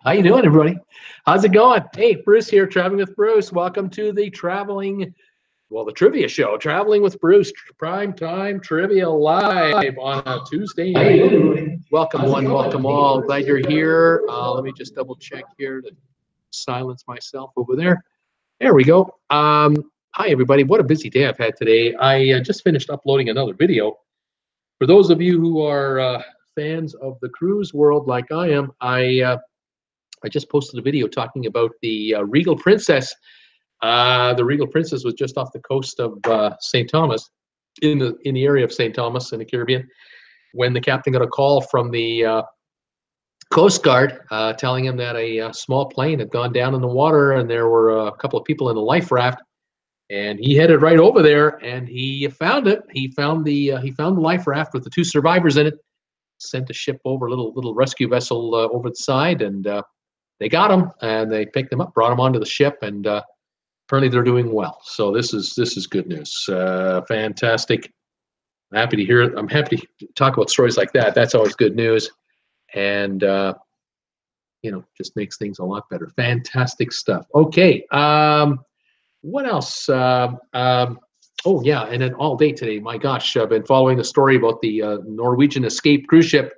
How you doing, everybody? How's it going? Hey, Bruce here, Traveling with Bruce. Welcome to the the trivia show, Traveling with Bruce, prime time trivia live on a Tuesday night. Welcome one, welcome all. Glad you're here. Let me just double check here to silence myself over there. There we go. Hi, everybody. What a busy day I've had today. I just finished uploading another video. For those of you who are fans of the cruise world like I am, I just posted a video talking about the Regal Princess. The Regal Princess was just off the coast of St. Thomas, in the area of St. Thomas in the Caribbean, when the captain got a call from the Coast Guard telling him that a small plane had gone down in the water and there were a couple of people in the life raft. And he headed right over there and he found it. He found the life raft with the two survivors in it. Sent a ship over, a little rescue vessel over the side, and they got them and they picked them up, brought them onto the ship, and apparently they're doing well. So this is good news. Fantastic. I'm happy to hear it. I'm happy to talk about stories like that. That's always good news, and just makes things a lot better. Fantastic stuff. Okay. What else? Oh yeah, and then all day today. My gosh, I've been following the story about the Norwegian Escape cruise ship.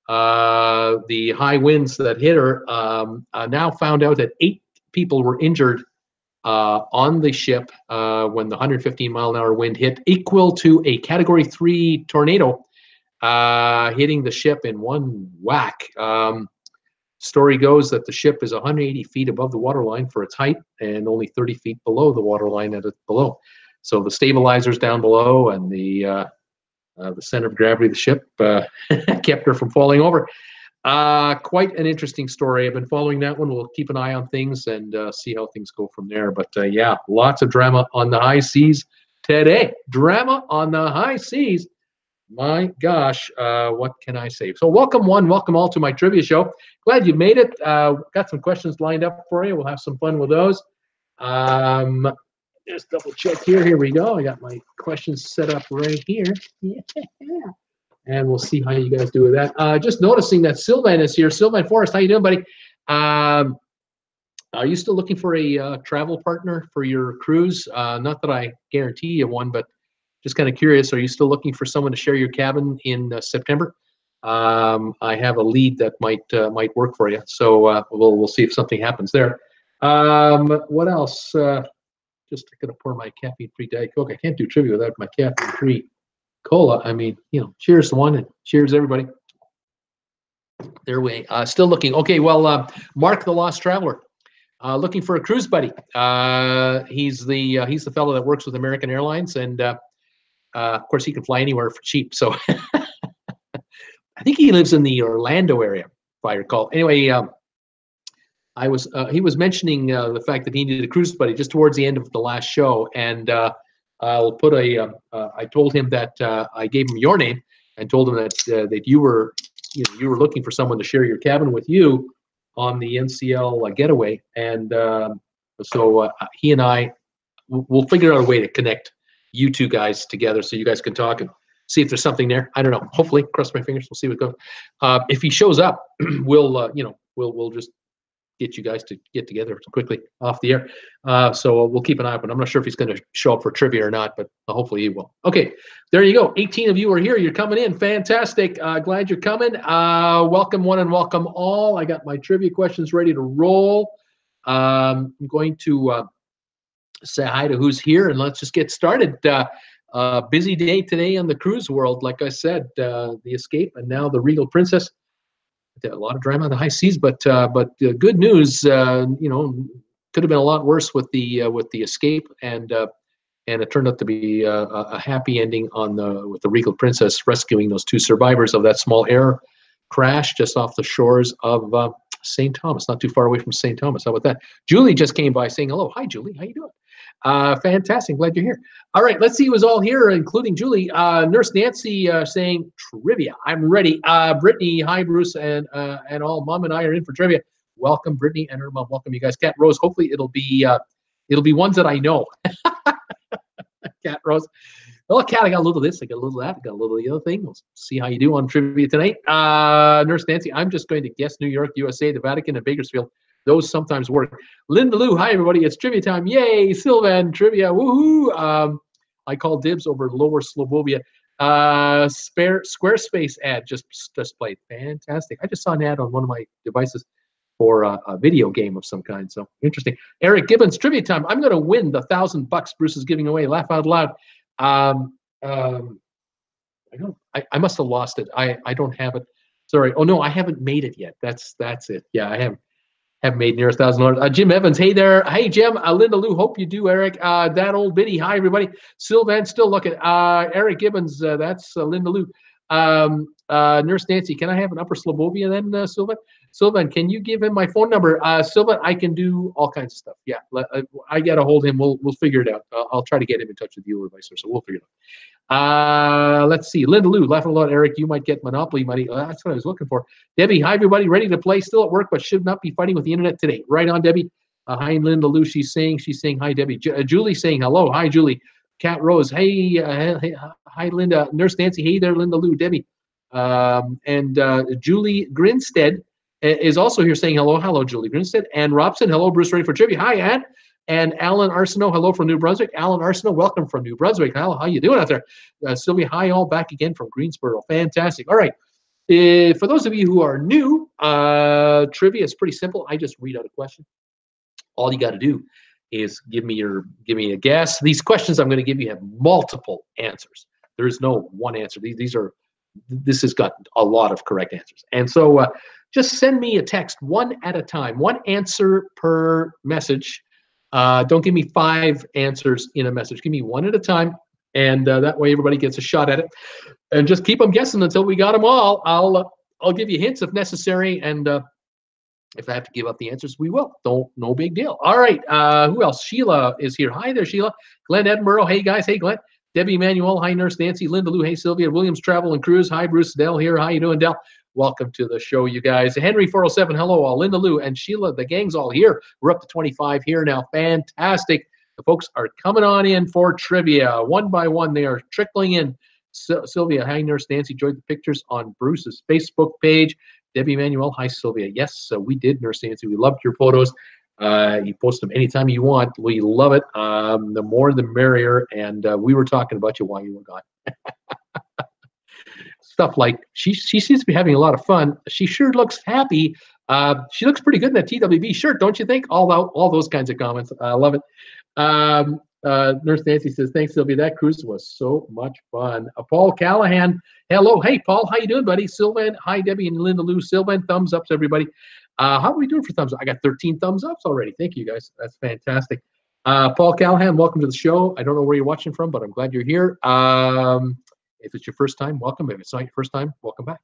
The high winds that hit her. Now found out that 8 people were injured on the ship when the 115-mile-an-hour wind hit, equal to a Category 3 tornado hitting the ship in one whack. Story goes that the ship is 180 feet above the waterline for its height and only 30 feet below the waterline at its below. So the stabilizers down below and the center of gravity of the ship kept her from falling over. Quite an interesting story. I've been following that one. We'll keep an eye on things and see how things go from there. But yeah, lots of drama on the high seas today. Drama on the high seas. My gosh, what can I say? So welcome one, welcome all to my trivia show. Glad you made it. Got some questions lined up for you. We'll have some fun with those. Just double check here. Here we go. I got my questions set up right here. Yeah. And we'll see how you guys do with that. Just noticing that Sylvan is here. Sylvan Forrest, how you doing, buddy? Are you still looking for a travel partner for your cruise? Not that I guarantee you one, but just kind of curious. Are you still looking for someone to share your cabin in September? I have a lead that might work for you. So we'll see if something happens there. What else? Just gonna pour my caffeine-free Diet Coke. I can't do trivia without my caffeine-free cola. I mean, cheers to one and cheers everybody. Their way. Still looking. Okay, well, Mark the Lost Traveler, looking for a cruise buddy. He's the fellow that works with American Airlines, and of course he can fly anywhere for cheap. So I think he lives in the Orlando area, if I recall. Anyway. He was mentioning the fact that he needed a cruise buddy just towards the end of the last show, and I'll put I told him that I gave him your name and told him that you were looking for someone to share your cabin with you on the NCL getaway, and so he and I will figure out a way to connect you two guys together so you guys can talk and see if there's something there. I don't know. Hopefully, cross my fingers. We'll see what goes. If he shows up, we'll just get you guys to get together quickly off the air. So we'll keep an eye open. I'm not sure if he's going to show up for trivia or not, but hopefully he will. Okay, there you go. 18 of you are here. You're coming in. Fantastic. Glad you're coming. Welcome one and welcome all. I got my trivia questions ready to roll. I'm going to say hi to who's here, and let's just get started. Busy day today on the cruise world. Like I said, the Escape and now the Regal Princess. A lot of drama on the high seas, but good news. Could have been a lot worse with the Escape, and it turned out to be a happy ending with the Regal Princess rescuing those 2 survivors of that small air crash just off the shores of St. Thomas, not too far away from St. Thomas. How about that? Julie just came by saying hello. Hi, Julie. How you doing? Fantastic. Glad you're here. All right, let's see who's all here, including Julie. Nurse Nancy saying trivia. I'm ready. Brittany, hi, Bruce, and all. Mom and I are in for trivia. Welcome, Brittany and her mom. Welcome, you guys. Cat Rose. Hopefully, it'll be ones that I know. Cat Rose. Oh, Cat, I got a little of this, I got a little of that, I got a little of the other thing. We'll see how you do on trivia tonight. Nurse Nancy, I'm just going to guess New York, USA, the Vatican, and Bakersfield. Those sometimes work. Linda Lou, hi everybody, it's trivia time. Yay, Sylvan, trivia, woohoo. I call dibs over Lower Slovovia. Squarespace ad just played. Fantastic. I just saw an ad on one of my devices for a video game of some kind. So interesting. Eric Gibbons, trivia time. I'm going to win the $1,000 Bruce is giving away. Laugh out loud. I must have lost it. I don't have it. Sorry. Oh no, I haven't made it yet. That's it. Yeah, I haven't made near $1,000. Jim Evans, hey there. Hey Jim. Linda Lou, hope you do, Eric. That old biddy. Hi everybody. Sylvan still looking. Eric Gibbons, that's Linda Lou. Nurse Nancy, can I have an Upper Slovovia then, Sylvan? Sylvan, can you give him my phone number? Sylvan, I can do all kinds of stuff. Yeah, I got to hold him. We'll figure it out. I'll try to get him in touch with you or vice versa. We'll figure it out. Let's see. Linda Lou, laughing a lot. Eric, you might get Monopoly money. That's what I was looking for. Debbie, hi everybody. Ready to play? Still at work, but should not be fighting with the internet today. Right on, Debbie. Hi, Linda Lou. She's saying hi, Debbie. Julie saying hello. Hi, Julie. Cat Rose. Hey, hi, Linda. Nurse Nancy. Hey there, Linda Lou. Debbie. And Julie Grinstead is also here saying hello. Hello, Julie Grinstead. And Robson, hello, Bruce, ready for trivia. Hi, Ann. And Alan Arsenault, hello from New Brunswick. Alan Arsenault, welcome from New Brunswick. How you doing out there? Sylvia, hi, all back again from Greensboro. Fantastic. All right. For those of you who are new, trivia is pretty simple. I just read out a question. All you got to do is give me a guess. These questions I'm going to give you have multiple answers. There is no one answer. This has got a lot of correct answers. And so just send me a text one at a time, one answer per message. Don't give me 5 answers in a message. Give me one at a time, and that way everybody gets a shot at it. And just keep them guessing until we got them all. I'll give you hints if necessary, and if I have to give up the answers, we will. No big deal. All right. Who else? Sheila is here. Hi there, Sheila. Glenn Edinburgh. Hey guys. Hey Glenn. Debbie Emanuel. Hi Nurse Nancy. Linda Lou. Hey Sylvia. Williams Travel and Cruise. Hi Bruce. Dell here. How you doing, Dell? Welcome to the show, you guys. Henry 407. Hello all. Linda Lou and Sheila. The gang's all here. We're up to 25 here now. Fantastic. The folks are coming on in for trivia. One by one, they are trickling in. Sylvia. Hi Nurse Nancy. Enjoyed the pictures on Bruce's Facebook page. Debbie Emanuel, hi Sylvia. Yes, we did, Nurse Nancy. We loved your photos. You post them anytime you want. We love it. The more the merrier. And we were talking about you while you were gone. Stuff like she seems to be having a lot of fun. She sure looks happy. She looks pretty good in that TWB shirt, don't you think? All those kinds of comments. I love it. Nurse Nancy says, thanks, Sylvia. That cruise was so much fun. Paul Callahan, hello. Hey, Paul, how you doing, buddy? Sylvan, hi, Debbie and Linda Lou. Sylvan, thumbs ups, everybody. How are we doing for thumbs up? I got 13 thumbs ups already. Thank you, guys. That's fantastic. Paul Callahan, welcome to the show. I don't know where you're watching from, but I'm glad you're here. If it's your first time, welcome. If it's not your first time, welcome back.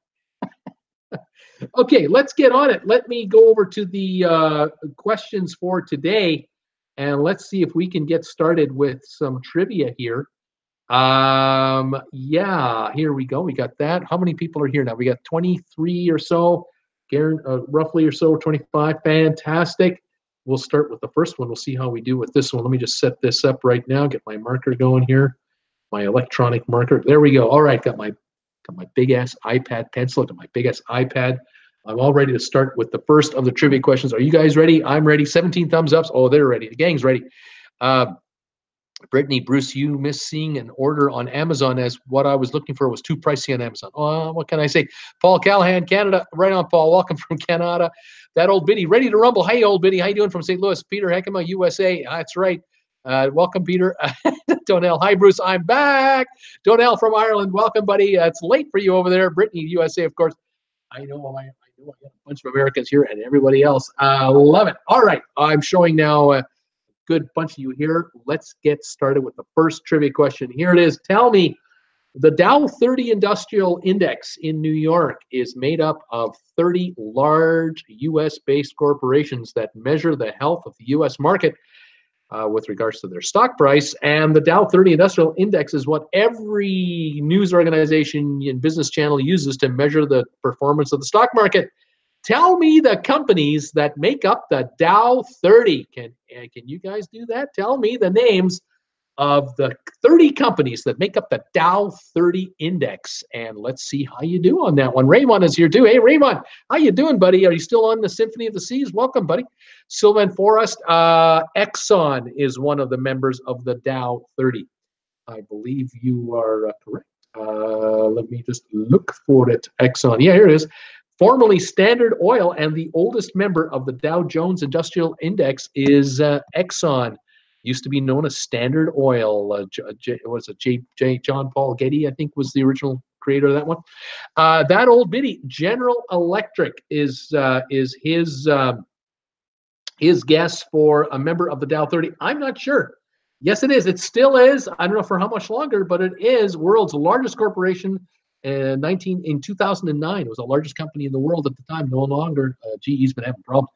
Okay, let's get on it. Let me go over to the questions for today. And let's see if we can get started with some trivia here. Yeah, here we go. We got that. How many people are here now? We got 23 or so, roughly or so, 25. Fantastic. We'll start with the first one. We'll see how we do with this one. Let me just set this up right now. Get my marker going here. My electronic marker. There we go. All right, got my big ass iPad pencil. Got my big ass iPad. I'm all ready to start with the first of the trivia questions. Are you guys ready? I'm ready. 17 thumbs ups. Oh, they're ready. The gang's ready. Brittany, Bruce, you missed seeing an order on Amazon as what I was looking for was too pricey on Amazon. Oh, what can I say? Paul Callahan, Canada. Right on, Paul. Welcome from Canada. That old biddy, ready to rumble. Hey, old biddy. How you doing from St. Louis? Peter Heckema, USA. That's right. Welcome, Peter. Donnell. Hi, Bruce. I'm back. Donnell from Ireland. Welcome, buddy. It's late for you over there. Brittany, USA, of course. I know I got a bunch of Americans here and everybody else. Love it. All right. I'm showing now a good bunch of you here. Let's get started with the first trivia question. Here it is. Tell me, the Dow 30 Industrial Index in New York is made up of 30 large U.S.-based corporations that measure the health of the U.S. market with regards to their stock price. And the Dow 30 Industrial Index is what every news organization and business channel uses to measure the performance of the stock market. Tell me the companies that make up the Dow 30. Can you guys do that? Tell me the names of the 30 companies that make up the Dow 30 Index. And let's see how you do on that one. Raymond is here too. Hey, Raymond, how you doing, buddy? Are you still on the Symphony of the Seas? Welcome, buddy. Sylvan Forrest, Exxon is one of the members of the Dow 30. I believe you are correct. Let me just look for it. Exxon. Yeah, here it is. Formerly Standard Oil and the oldest member of the Dow Jones Industrial Index is Exxon. Used to be known as Standard Oil. Was it John Paul Getty, I think, was the original creator of that one. That old biddy, General Electric, is his guess for a member of the Dow 30. I'm not sure. Yes, it is. It still is. I don't know for how much longer, but it is world's largest corporation. In 2009, it was the largest company in the world at the time. No longer. GE's been having problems.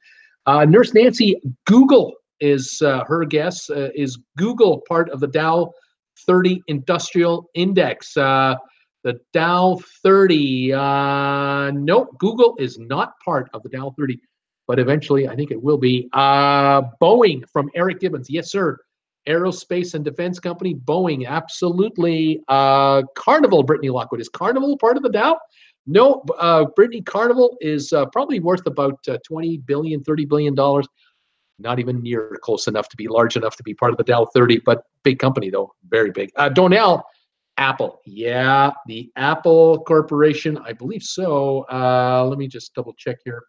Nurse Nancy, Google is her guess. Is Google part of the Dow 30 Industrial Index? The Dow 30. Nope, Google is not part of the Dow 30, but eventually I think it will be. Boeing from Eric Gibbons. Yes, sir. Aerospace and defense company, Boeing, absolutely. Carnival, Brittany Lockwood. Is Carnival part of the Dow? No, Brittany, Carnival is probably worth about $20 billion, $30 billion. Not even near close enough to be large enough to be part of the Dow 30, but big company, though, very big. Donnell, Apple. Yeah, the Apple Corporation, I believe so. Let me just double check here.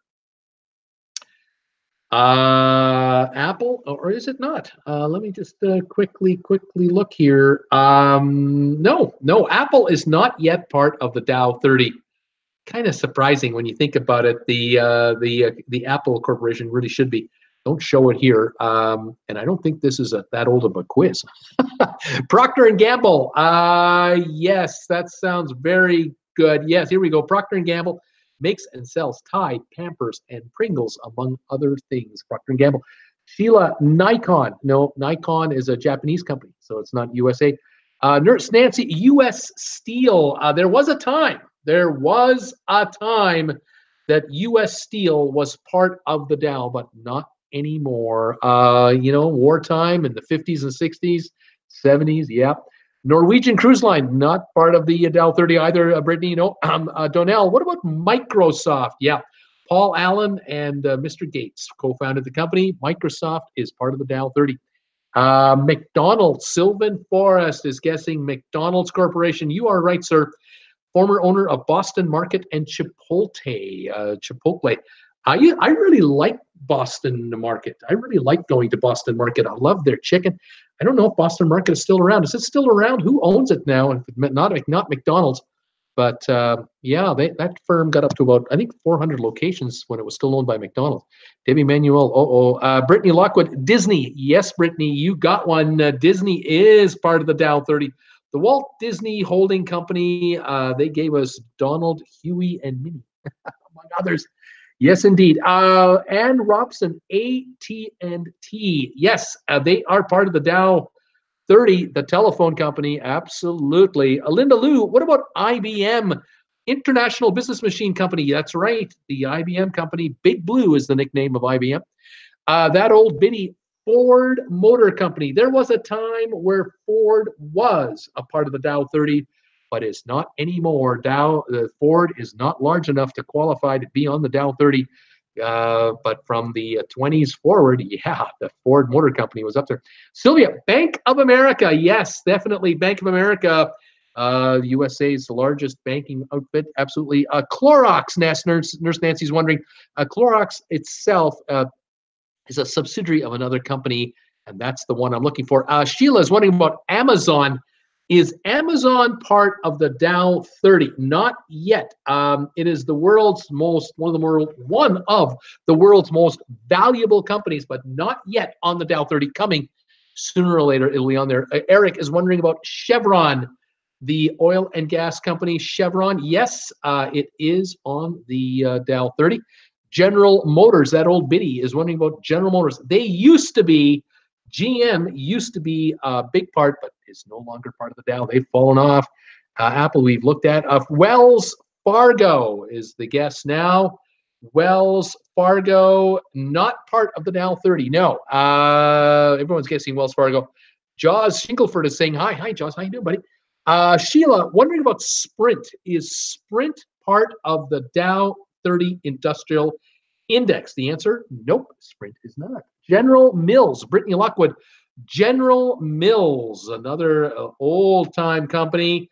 Apple, or is it not? Let me just quickly look here. No, Apple is not yet part of the Dow 30. Kind of surprising when you think about it. The Apple Corporation really should be. Don't show it here. And I don't think this is that old of a quiz. Procter & Gamble. Yes, that sounds very good. Yes, here we go. Procter & Gamble makes and sells Tide, Pampers, and Pringles, among other things. Procter & Gamble. Sheila, Nikon. No, Nikon is a Japanese company, so it's not USA. Nurse Nancy, U.S. Steel. There was a time that U.S. Steel was part of the Dow, but not anymore. Wartime in the 50s and 60s, 70s, yeah. Norwegian Cruise Line, not part of the Dow 30 either, Brittany. No. Donnell, what about Microsoft? Yeah. Paul Allen and Mr. Gates co-founded the company. Microsoft is part of the Dow 30. McDonald's, Sylvan Forrest is guessing McDonald's Corporation. You are right, sir. Former owner of Boston Market and Chipotle. I really like Boston Market. I really like going to Boston Market. I love their chicken. I don't know if Boston Market is still around. Is it still around? Who owns it now? Not McDonald's, but yeah, that firm got up to about, I think, 400 locations when it was still owned by McDonald's. Debbie Manuel, Brittany Lockwood, Disney. Yes, Brittany, you got one. Disney is part of the Dow 30. The Walt Disney Holding Company, they gave us Donald, Huey, and Minnie, among others. Yes, indeed. Ann Robson, AT&T. Yes, they are part of the Dow 30, the telephone company. Absolutely. Linda Liu, what about IBM, International Business Machine Company? That's right, the IBM company. Big Blue is the nickname of IBM. That old biddy, Ford Motor Company. There was a time where Ford was a part of the Dow 30, but is not anymore. Ford is not large enough to qualify to be on the Dow 30. But from the 20s forward, yeah, the Ford Motor Company was up there. Sylvia, Bank of America. Yes, definitely Bank of America. The USA's the largest banking outfit. Absolutely. Clorox, Nurse Nancy's wondering. Clorox itself is a subsidiary of another company, and that's the one I'm looking for. Sheila is wondering about Amazon. Is Amazon part of the Dow 30? Not yet. It is one of the world's most valuable companies, but not yet on the Dow 30. Coming sooner or later, it'll be on there. Eric is wondering about Chevron, the oil and gas company. Chevron, yes, it is on the Dow 30. General Motors, that old biddy, is wondering about General Motors. GM used to be a big part, but is no longer part of the Dow. They've fallen off. Apple, we've looked at. Wells Fargo is the guess now. Wells Fargo, not part of the Dow 30. No. Everyone's guessing Wells Fargo. Jaws Shingleford is saying hi. Hi, Jaws. How you doing, buddy? Sheila, wondering about Sprint. Is Sprint part of the Dow 30 Industrial Index? The answer, nope, Sprint is not. General Mills, Brittany Lockwood. General Mills, another old-time company,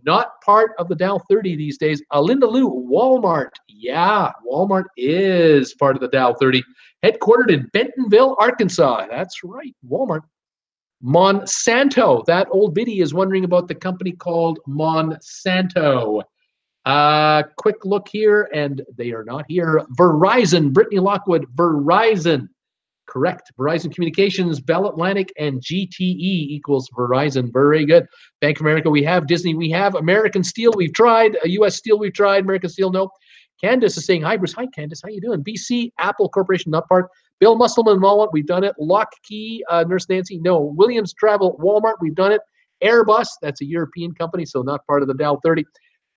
not part of the Dow 30 these days. Linda Lou, Walmart. Yeah, Walmart is part of the Dow 30. Headquartered in Bentonville, Arkansas. That's right, Walmart. Monsanto. That old biddy is wondering about the company called Monsanto. Quick look here, and they are not here. Verizon, Brittany Lockwood, Verizon. Correct. Verizon Communications, Bell Atlantic, and GTE equals Verizon. Very good. Bank of America, we have. Disney, we have. American Steel, we've tried. US Steel, we've tried. American Steel, no. Candace is saying, hi, Bruce. Hi, Candace. How you doing? BC, Apple Corporation, not part. Bill Musselman, Walmart, we've done it. Lockheed, Nurse Nancy, no. Williams Travel, Walmart, we've done it. Airbus, that's a European company, so not part of the Dow 30.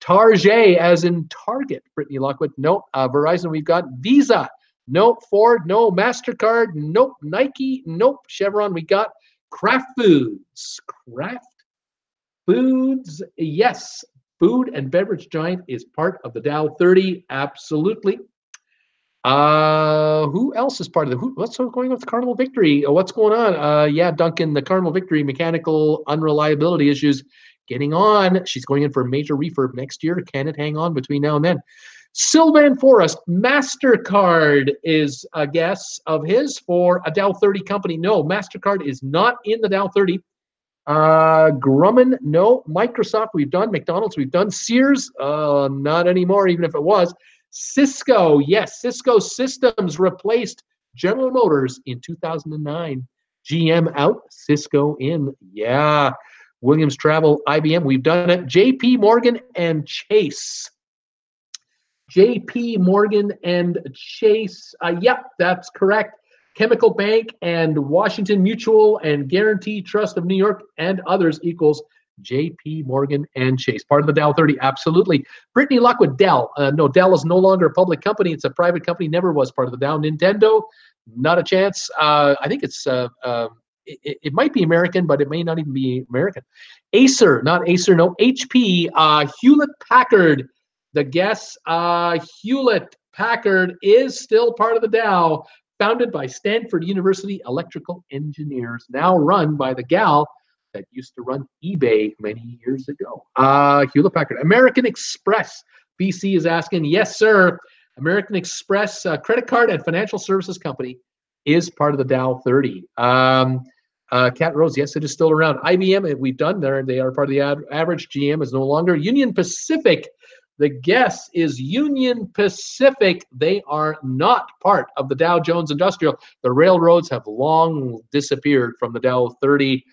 Target, as in Target, Brittany Lockwood, no. Verizon, we've got. Visa, nope. Ford, no. MasterCard, nope. Nike, nope. Chevron, we got. Kraft Foods. Kraft Foods, yes. Food and beverage giant is part of the Dow 30. Absolutely. Who else is part of the? What's going on with the Carnival Victory? What's going on? Yeah, Duncan, the Carnival Victory mechanical unreliability issues getting on. She's going in for a major refurb next year. Can it hang on between now and then? Sylvan Forrest, MasterCard is a guess of his for a Dow 30 company. No, MasterCard is not in the Dow 30. Grumman, no. Microsoft, we've done. McDonald's, we've done. Sears, not anymore, even if it was. Cisco, yes. Cisco Systems replaced General Motors in 2009. GM out, Cisco in. Yeah. Williams Travel, IBM, we've done it. JP Morgan and Chase. JP Morgan and Chase. Yep, that's correct. Chemical Bank and Washington Mutual and Guarantee Trust of New York and others equals JP Morgan and Chase. Part of the Dow 30, absolutely. Brittany Lockwood, Dell. No, Dell is no longer a public company. It's a private company, never was part of the Dow. Nintendo, not a chance. I think it's, it might be American, but it may not even be American. Acer, not Acer, no. HP, Hewlett-Packard. The guess, Hewlett-Packard is still part of the Dow. Founded by Stanford University electrical engineers, now run by the gal that used to run eBay many years ago. Hewlett-Packard. American Express. BC is asking, yes, sir. American Express credit card and financial services company is part of the Dow 30. Cat Rose, yes, it is still around. IBM, we've done there. They are part of the average. GM is no longer. Union Pacific. The guess is Union Pacific. They are not part of the Dow Jones Industrial. The railroads have long disappeared from the Dow 30.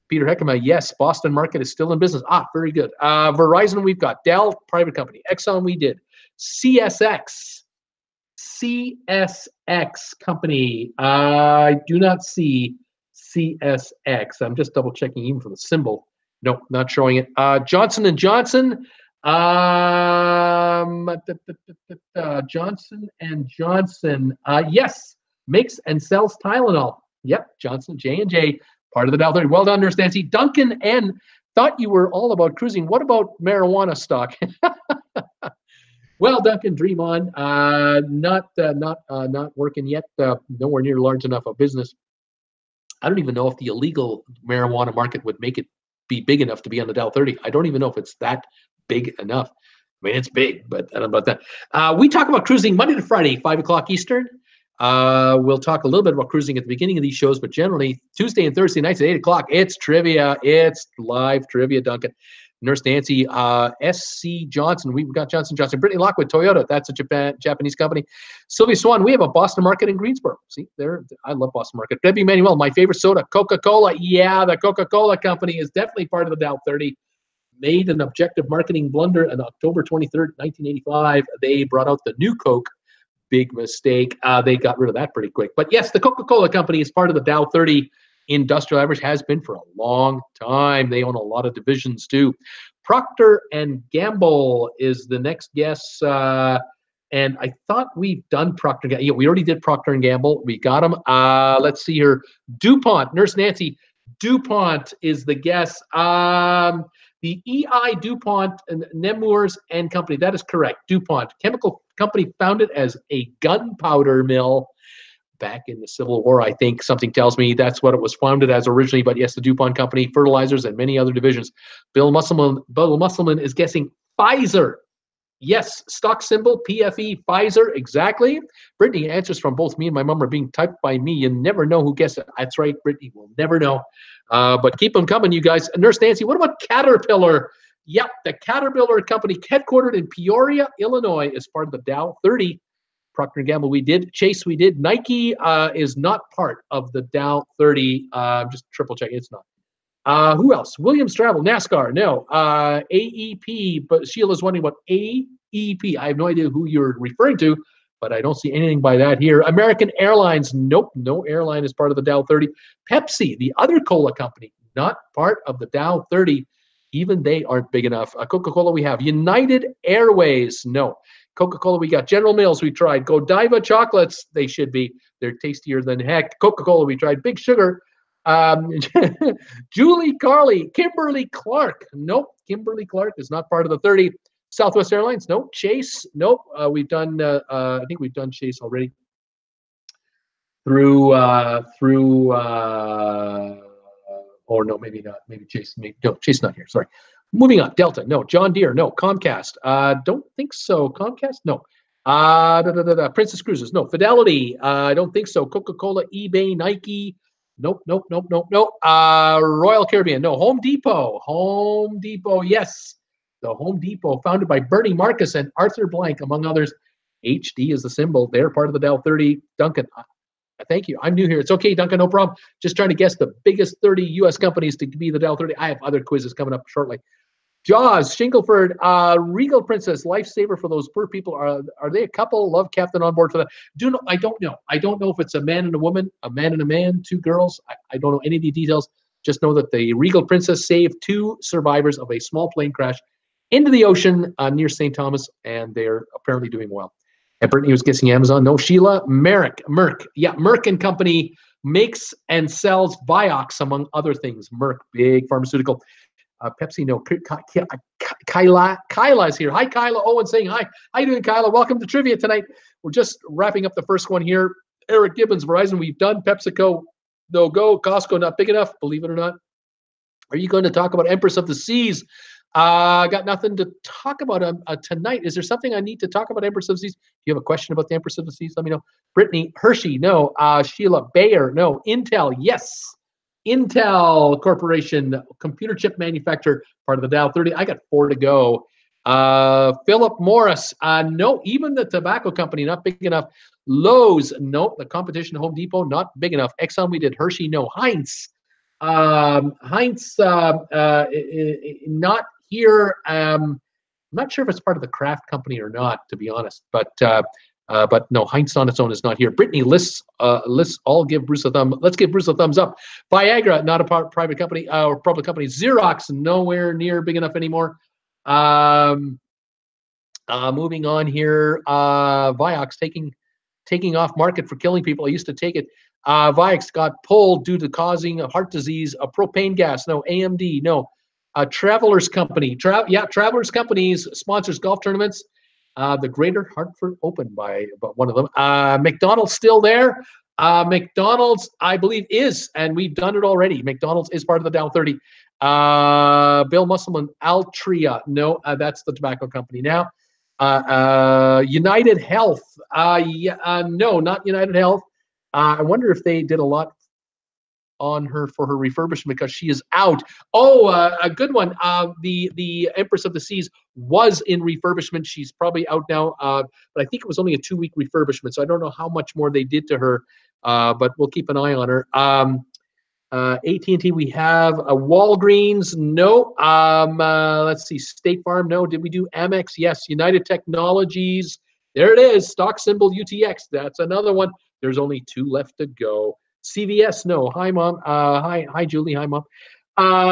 Peter Heckema, yes, Boston Market is still in business. Very good. Verizon, we've got. Dell, private company. Exxon, we did. CSX company. I do not see CSX. I'm just double checking even for the symbol. Nope, not showing it. Johnson & Johnson. Johnson & Johnson, yes, makes and sells Tylenol. Yep, Johnson, J&J, part of the Dow 30. Well done, Nurse Nancy. Duncan N. thought you were all about cruising. What about marijuana stock? Well, Duncan, dream on. Not working yet. Nowhere near large enough a business. I don't even know if the illegal marijuana market would make it be big enough to be on the Dow 30. I don't even know if it's that big enough. I mean, it's big, but I don't know about that. We talk about cruising Monday to Friday, 5 o'clock Eastern. We'll talk a little bit about cruising at the beginning of these shows, but generally Tuesday and Thursday nights at 8 o'clock, it's trivia. It's live trivia, Duncan. Nurse Nancy, SC Johnson. We've got Johnson. Brittany Lockwood, Toyota. That's a Japanese company. Sylvia Swan, we have a Boston Market in Greensboro. See, there, I love Boston Market. Debbie Manuel, my favorite soda, Coca-Cola. Yeah, the Coca-Cola company is definitely part of the Dow 30. Made an objective marketing blunder on October 23rd, 1985. They brought out the new Coke. Big mistake. They got rid of that pretty quick. But yes, the Coca-Cola company is part of the Dow 30 industrial average, has been for a long time. They own a lot of divisions too. Procter and Gamble is the next guess. And I thought we've done Procter & Gamble. Yeah, we already did Procter & Gamble. We got them. Let's see here. DuPont, Nurse Nancy. DuPont is the guess. The E.I. DuPont and Nemours and Company. That is correct. DuPont, chemical company founded as a gunpowder mill back in the Civil War, I think. Something tells me that's what it was founded as originally. But yes, the DuPont Company, fertilizers, and many other divisions. Bill Musselman is guessing Pfizer. Yes, stock symbol, PFE, Pfizer, exactly. Brittany, answers from both me and my mom are being typed by me. You never know who guessed it. That's right, Brittany, we'll never know. But keep them coming, you guys. Nurse Nancy, what about Caterpillar? Yep, the Caterpillar Company, headquartered in Peoria, Illinois, is part of the Dow 30. Procter & Gamble, we did. Chase, we did. Nike is not part of the Dow 30. Just triple check, it's not. Who else? Williams Travel, NASCAR, no. AEP, but Sheila's wondering what AEP. I have no idea who you're referring to, but I don't see anything by that here. American Airlines, nope, no airline is part of the Dow 30. Pepsi, the other cola company, not part of the Dow 30. Even they aren't big enough. Coca-Cola, we have. United Airways, no. Coca-Cola, we got. General Mills, we tried. Godiva chocolates, they should be. They're tastier than heck. Coca-Cola, we tried. Big Sugar. Julie Carly, Kimberly Clark. Nope, Kimberly Clark is not part of the 30. Southwest Airlines, nope. Chase, nope. We've done. I think we've done Chase already. Through. Or no, maybe not. Maybe Chase. No, Chase not here. Sorry. Moving on. Delta, no. John Deere, no. Comcast, don't think so. Comcast, no. Princess Cruises, no. Fidelity, I don't think so. Coca-Cola, eBay, Nike. Nope. Royal Caribbean, no. Home Depot, yes. The Home Depot, founded by Bernie Marcus and Arthur Blank, among others. HD is the symbol. They're part of the Dow 30. Duncan, thank you. I'm new here. It's okay, Duncan, no problem. Just trying to guess the biggest 30 U.S. companies to be the Dow 30. I have other quizzes coming up shortly. Jaws, Shingleford, Regal Princess, Lifesaver for those poor people. Are they a couple? Love Captain on board for that. I don't know. I don't know if it's a man and a woman, a man and a man, two girls. I don't know any of the details. Just know that the Regal Princess saved 2 survivors of a small plane crash into the ocean near St. Thomas, and they're apparently doing well. And Brittany was guessing Amazon. No, Sheila, Merck. Yeah, Merck and Company makes and sells Vioxx, among other things. Merck, big pharmaceutical. Pepsi, no. Kyla is here. Hi, Kyla. Owen saying hi. How you doing, Kyla? Welcome to Trivia tonight. We're just wrapping up the first one here. Eric Gibbons, Verizon, we've done. PepsiCo, no go. Costco, not big enough, believe it or not. Are you going to talk about Empress of the Seas? Got nothing to talk about tonight. Is there something I need to talk about Empress of the Seas? Do you have a question about the Empress of the Seas? Let me know. Brittany, Hershey, no. Sheila, Bayer, no. Intel, yes. Intel Corporation, computer chip manufacturer, part of the Dow 30. I got 4 to go. Philip Morris, no. Even the tobacco company, not big enough. Lowe's, no. The competition, Home Depot, not big enough. Exxon, we did. Hershey, no. Heinz, not here. I'm not sure if it's part of the Kraft company or not, to be honest. But no, Heinz on its own is not here. Brittany lists all give Bruce a thumb. Let's give Bruce a thumbs up. Viagra, not a private company or public company. Xerox, nowhere near big enough anymore. Moving on here. Vioxx taking off market for killing people. I used to take it. Vioxx got pulled due to causing heart disease. Propane gas, no. AMD, no. Travelers Company. Travelers Companies sponsors golf tournaments. The Greater Hartford Open by one of them. McDonald's still there. McDonald's, I believe, is, and we've done it already. McDonald's is part of the Dow 30. Bill Musselman, Altria. No, that's the tobacco company now. United Health. No, not United Health. I wonder if they did a lot on her for her refurbishment because she is out. Oh, a good one. The Empress of the Seas was in refurbishment. She's probably out now, but I think it was only a 2-week refurbishment, so I don't know how much more they did to her, but we'll keep an eye on her. AT&T, we have Walgreens. No. Let's see. State Farm. No. Did we do Amex? Yes. United Technologies. There it is. Stock symbol UTX. That's another one. There's only 2 left to go. CVS, no. Hi, Mom. Hi, Julie. Hi, Mom.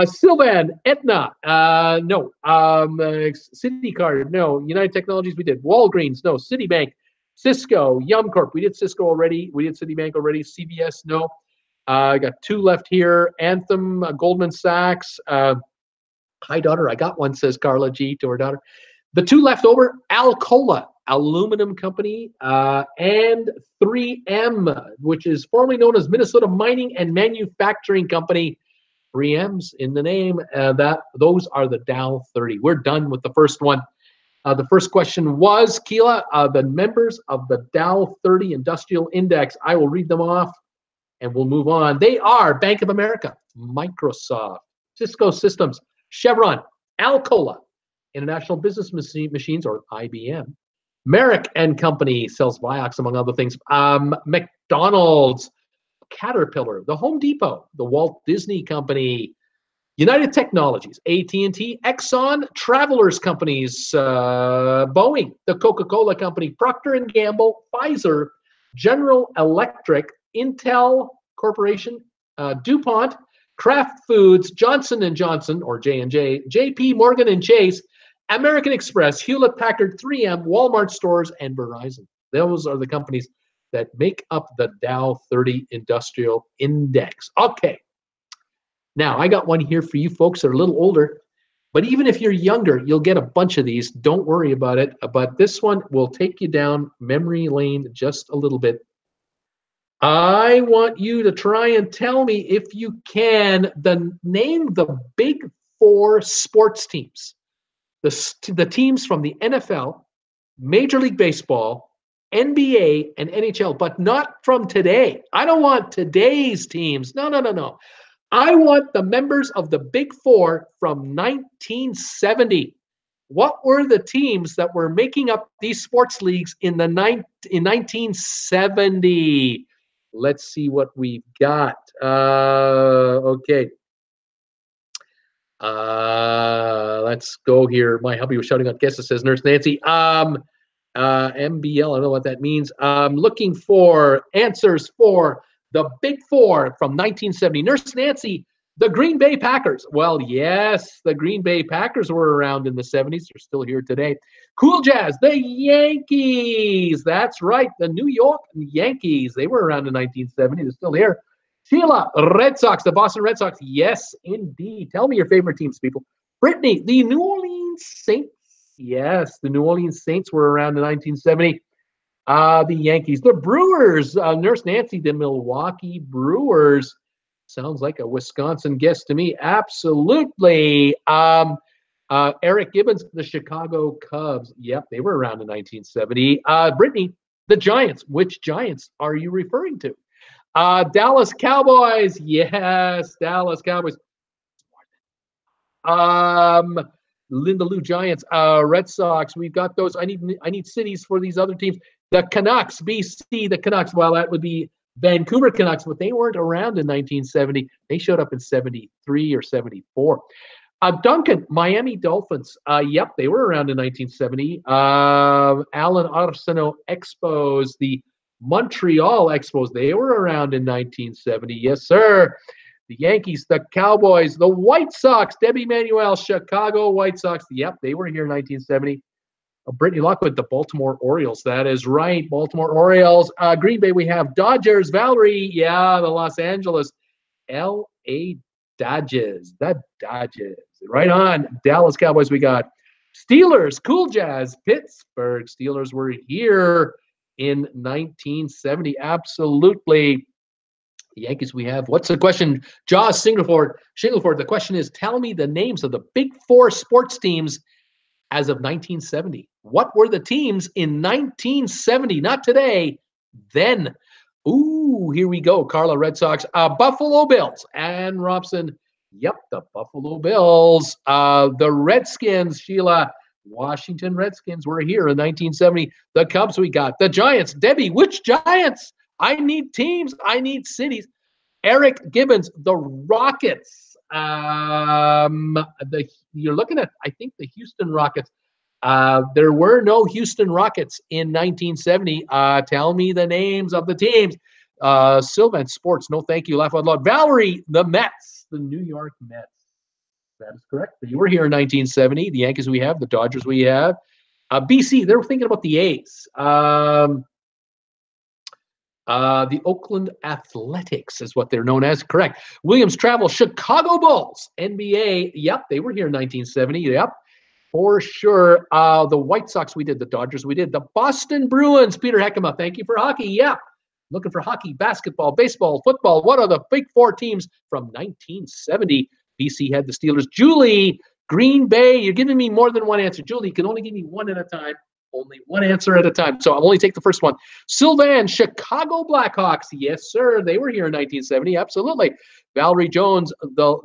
Sylvan, Aetna, no. CitiCard, no. United Technologies, we did. Walgreens, no. Citibank, Cisco, Yum Corp, we did Cisco already. We did Citibank already. CVS, no. I got two left here. Anthem, Goldman Sachs. Hi, daughter. I got one, says Carla G to her daughter. The two left over, Alcoa, aluminum company, and 3M, which is formerly known as Minnesota Mining and Manufacturing Company. 3M's in the name. Those are the Dow 30. We're done with the first one. The first question was, Keela, the members of the Dow 30 Industrial Index. I will read them off and we'll move on. They are Bank of America, Microsoft, Cisco Systems, Chevron, Alcoa, International Business Machines, or IBM, Merrick and Company sells Vioxx, among other things, McDonald's, Caterpillar, the Home Depot, the Walt Disney Company, United Technologies, AT&T, Exxon, Travelers Companies, Boeing, the Coca-Cola Company, Procter & Gamble, Pfizer, General Electric, Intel Corporation, DuPont, Kraft Foods, Johnson & Johnson, or J&J, JP Morgan and Chase, American Express, Hewlett-Packard, 3M, Walmart Stores, and Verizon. Those are the companies that make up the Dow 30 Industrial Index. Okay. Now, I got one here for you folks that are a little older, but even if you're younger, you'll get a bunch of these. Don't worry about it. But this one will take you down memory lane just a little bit. I want you to try and tell me, if you can, name the big four sports teams. The teams from the NFL, Major League Baseball, NBA, and NHL, but not from today. I don't want today's teams. No. I want the members of the Big Four from 1970. What were the teams that were making up these sports leagues in 1970? Let's see what we've got. Okay. Let's go here. My hubby was shouting out guesses, says Nurse Nancy. MBL, I don't know what that means. Looking for answers for the Big Four from 1970. Nurse Nancy, the Green Bay Packers. Well, yes, the Green Bay Packers were around in the 70s. They're still here today. Cool Jazz, the Yankees. That's right, the New York Yankees. They were around in 1970. They're still here. Sheila, Red Sox, the Boston Red Sox. Yes, indeed. Tell me your favorite teams, people. Brittany, the New Orleans Saints. Yes, the New Orleans Saints were around in 1970. The Yankees. The Brewers. Nurse Nancy, the Milwaukee Brewers. Sounds like a Wisconsin guess to me. Absolutely. Eric Gibbons, the Chicago Cubs. Yep, they were around in 1970. Brittany, the Giants. Which Giants are you referring to? Dallas Cowboys. Yes, Dallas Cowboys. Linda Lou Giants. Red Sox. We've got those. I need cities for these other teams. The Canucks, BC, the Canucks. Well, that would be Vancouver Canucks, but they weren't around in 1970. They showed up in 73 or 74. Duncan, Miami Dolphins. Yep, they were around in 1970. Alan Arsenault Expos, the Montreal Expos. They were around in 1970. Yes, sir. The Yankees, the Cowboys, the White Sox, Debbie Manuel, Chicago White Sox. Yep, they were here in 1970. Brittany Lockwood, the Baltimore Orioles. That is right, Baltimore Orioles. Green Bay, we have Dodgers. Valerie, yeah, the Los Angeles. L.A. Dodgers. The Dodgers. Right on. Dallas Cowboys, we got Steelers, Cool Jazz, Pittsburgh Steelers were here in 1970. Absolutely. The Yankees, we have, what's the question? Jaws Shingleford. The question is, tell me the names of the Big Four sports teams as of 1970. What were the teams in 1970? Not today, then. Ooh, here we go. Carla, Red Sox. Buffalo Bills. Ann Robson. Yep, the Buffalo Bills. The Redskins, Sheila. Washington Redskins were here in 1970. The Cubs, we got. The Giants. Debbie, which Giants? I need teams. I need cities. Eric Gibbons, the Rockets. You're looking at, I think, the Houston Rockets. There were no Houston Rockets in 1970. Tell me the names of the teams. Sylvan Sports, no thank you. Laugh out loud. Valerie, the Mets, the New York Mets. That is correct. They were here in 1970. The Yankees we have, the Dodgers we have. BC, they were thinking about the A's. The Oakland Athletics is what they're known as. Correct. Williams Travel, Chicago Bulls, NBA. Yep, they were here in 1970. Yep, for sure. The White Sox we did. The Dodgers we did. The Boston Bruins, Peter Heckema. Thank you for hockey. Yeah, looking for hockey, basketball, baseball, football. What are the big four teams from 1970? BC had the Steelers. Julie, Green Bay. You're giving me more than one answer. Julie, you can only give me one at a time. Only one answer at a time. So I'll only take the first one. Sylvan, Chicago Blackhawks. Yes, sir. They were here in 1970. Absolutely. Valerie Jones, the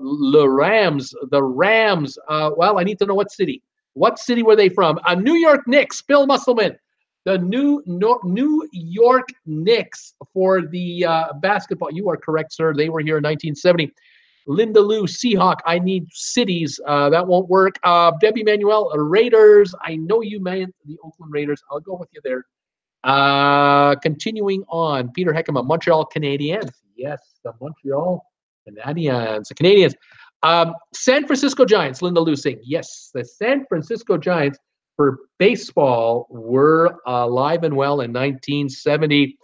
Rams. The Rams. Well, I need to know what city. What city were they from? New York Knicks. Bill Musselman. The New York Knicks for the basketball. You are correct, sir. They were here in 1970. Linda Lou, Seahawk. I need cities. That won't work. Debbie Manuel, Raiders. I know you meant the Oakland Raiders. I'll go with you there. Continuing on, Peter Heckema, Montreal Canadiens. Yes, the Montreal Canadiens. The Canadiens. San Francisco Giants. Linda Lou saying yes. The San Francisco Giants for baseball were alive and well in 1970.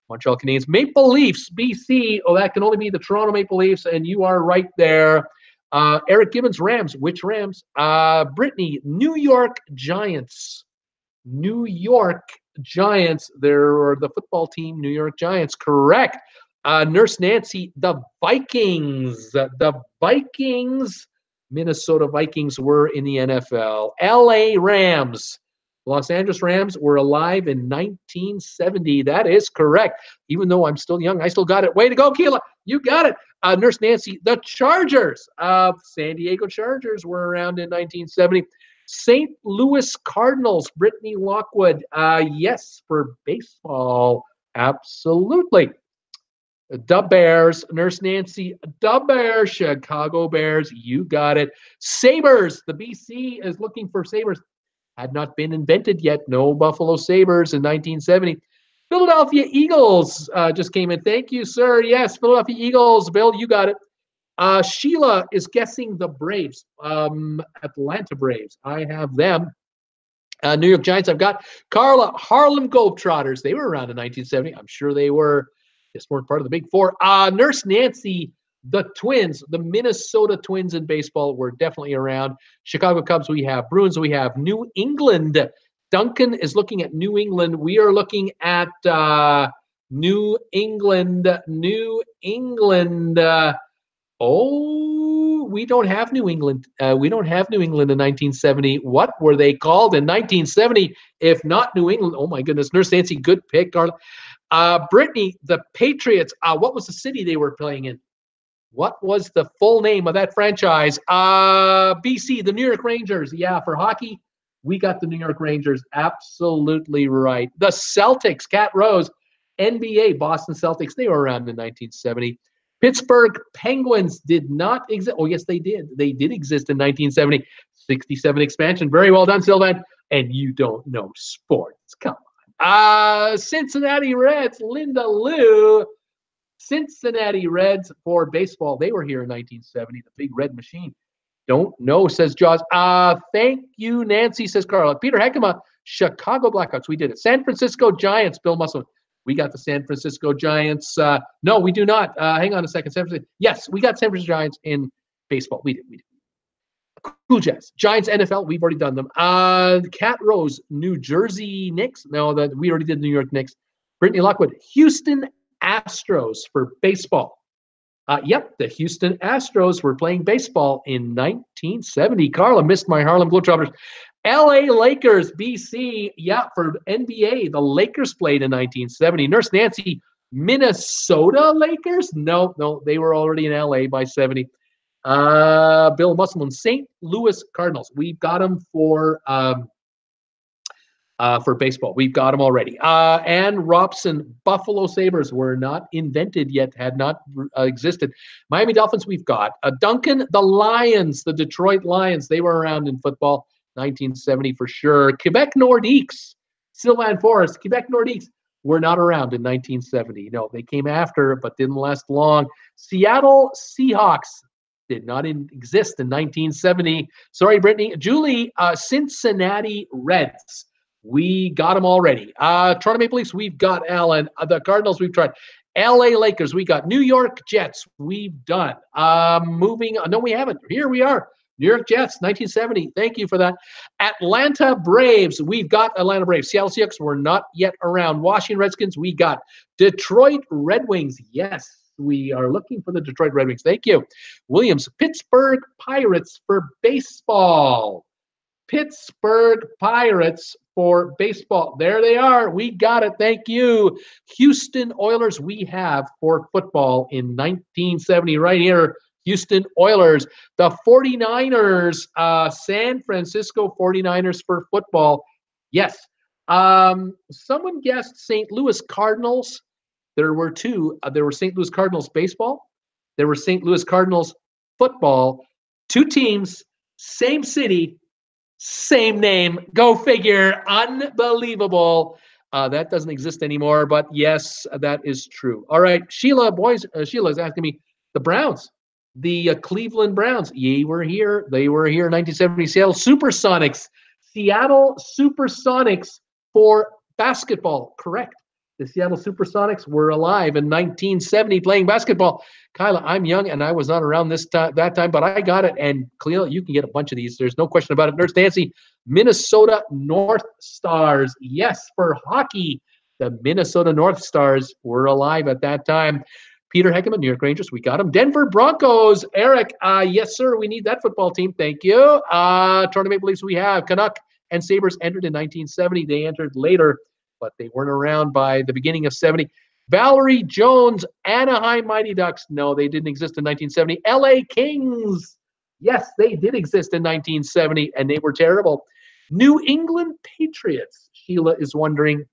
Montreal Canadiens. Maple Leafs, BC. Oh, that can only be the Toronto Maple Leafs, and you are right there. Eric Gibbons, Rams. Which Rams? Brittany, New York Giants. New York Giants. They're the football team, New York Giants. Correct. Nurse Nancy, the Vikings. The Vikings. Minnesota Vikings were in the NFL. LA Rams. Los Angeles Rams were alive in 1970. That is correct. Even though I'm still young, I still got it. Way to go, Keela. You got it. Nurse Nancy, the Chargers. San Diego Chargers were around in 1970. St. Louis Cardinals, Brittany Lockwood. Yes, for baseball. Absolutely. The Bears, Nurse Nancy, the Bears, Chicago Bears. You got it. Sabres. The BC is looking for Sabres. Had not been invented yet. No Buffalo Sabres in 1970. Philadelphia Eagles just came in. Thank you, sir. Yes, Philadelphia Eagles. Bill, you got it. Sheila is guessing the Braves. Atlanta Braves. I have them. New York Giants, I've got. Carla, Harlem Globetrotters. They were around in 1970. I'm sure they were. Just weren't part of the Big Four. Nurse Nancy, the Twins, the Minnesota Twins in baseball were definitely around. Chicago Cubs, we have. Bruins, we have. New England. Duncan is looking at New England. We are looking at New England. New England. We don't have New England. We don't have New England in 1970. What were they called in 1970 if not New England? Oh, my goodness. Nurse Nancy, good pick, Carla. Brittany, the Patriots. What was the city they were playing in? What was the full name of that franchise? BC, the New York Rangers. Yeah, for hockey, we got the New York Rangers. Absolutely right. The Celtics, Cat Rose, NBA, Boston Celtics. They were around in 1970. Pittsburgh Penguins did not exist. Oh, yes, they did. They did exist in 1970. 67 expansion. Very well done, Sylvan. And you don't know sports. Come on. Cincinnati Reds, Linda Lou. Cincinnati Reds for baseball. They were here in 1970. The big red machine. Don't know, says Jaws. Thank you, Nancy, says Carla. Peter Heckema, Chicago Blackhawks. We did it. San Francisco Giants, Bill Musselman. We got the San Francisco Giants. No, we do not. Hang on a second. Yes, we got San Francisco Giants in baseball. We did. Cool Jazz. Giants NFL. We've already done them. Cat Rose, New Jersey Knicks. No, that we already did New York Knicks. Brittany Lockwood, Houston Astros for baseball. Yep, the Houston Astros were playing baseball in 1970. Carla missed my Harlem Globetrotters. LA Lakers, BC. Yeah, for NBA, the Lakers played in 1970. Nurse Nancy, Minnesota Lakers? No, they were already in LA by 70. Bill Musselman, St. Louis Cardinals. We've got them for baseball. We've got them already. Ann Robson, Buffalo Sabres were not invented yet, had not existed. Miami Dolphins, we've got. Duncan, the Lions, the Detroit Lions, they were around in football, 1970 for sure. Quebec Nordiques, Sylvan Forest, Quebec Nordiques were not around in 1970. No, they came after, but didn't last long. Seattle Seahawks did not exist in 1970. Sorry, Brittany. Julie, Cincinnati Reds. We got them already. Toronto Maple Leafs, we've got Allen. The Cardinals, we've tried. LA Lakers, we got. New York Jets, we've done. Moving on. No, we haven't. Here we are. New York Jets, 1970. Thank you for that. Atlanta Braves, we've got Atlanta Braves. Seattle Seahawks, we're not yet around. Washington Redskins, we got. Detroit Red Wings, yes. We are looking for the Detroit Red Wings. Thank you. Williams, Pittsburgh Pirates for baseball. Pittsburgh Pirates for baseball. There they are. We got it. Thank you. Houston Oilers, we have for football in 1970 right here. Houston Oilers. The 49ers, San Francisco 49ers for football. Yes. Someone guessed St. Louis Cardinals. There were two. There were St. Louis Cardinals baseball. There were St. Louis Cardinals football. Two teams, same city, same name. Go figure. Unbelievable. That doesn't exist anymore, but yes, that is true. All right, Sheila, boys. Sheila is asking me, the Browns, the Cleveland Browns. Ye were here. They were here in 1970. Seattle Supersonics. Seattle Supersonics for basketball. Correct. The Seattle Supersonics were alive in 1970 playing basketball. Kyla, I'm young and I was not around that time, but I got it. And Cleo, you can get a bunch of these. There's no question about it. Nurse Nancy, Minnesota North Stars. Yes, for hockey, the Minnesota North Stars were alive at that time. Peter Heckman, New York Rangers, we got him. Denver Broncos, Eric, yes, sir, we need that football team. Thank you. Toronto Maple Leafs, we have. Canuck and Sabres entered in 1970. They entered later, but they weren't around by the beginning of 70. Valerie Jones, Anaheim Mighty Ducks. No, they didn't exist in 1970. LA Kings. Yes, they did exist in 1970, and they were terrible. New England Patriots. Sheila is wondering.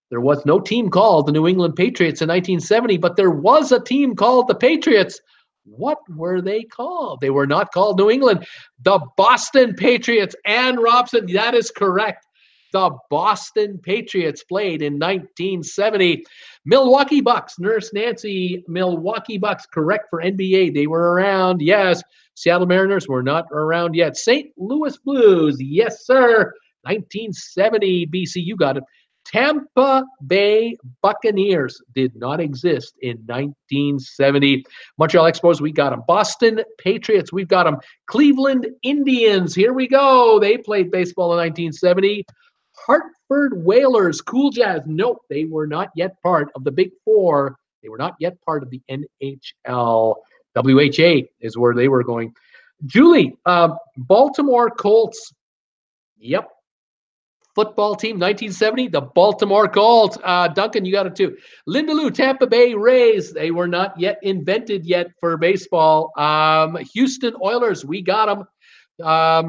There was no team called the New England Patriots in 1970, but there was a team called the Patriots. What were they called? They were not called New England. The Boston Patriots. Ann Robson, that is correct. The Boston Patriots played in 1970. Milwaukee Bucks, Nurse Nancy, Milwaukee Bucks, correct for NBA. They were around, yes. Seattle Mariners were not around yet. St. Louis Blues, yes, sir. 1970 BC, you got it. Tampa Bay Buccaneers did not exist in 1970. Montreal Expos, we got them. Boston Patriots, we've got them. Cleveland Indians, here we go. They played baseball in 1970. Hartford Whalers, Cool Jazz. Nope, they were not yet part of the Big Four. They were not yet part of the NHL. WHA is where they were going. Julie, Baltimore Colts. Yep. Football team, 1970, the Baltimore Colts. Duncan, you got it too. Linda Lou, Tampa Bay Rays. They were not yet invented yet for baseball. Houston Oilers, we got them.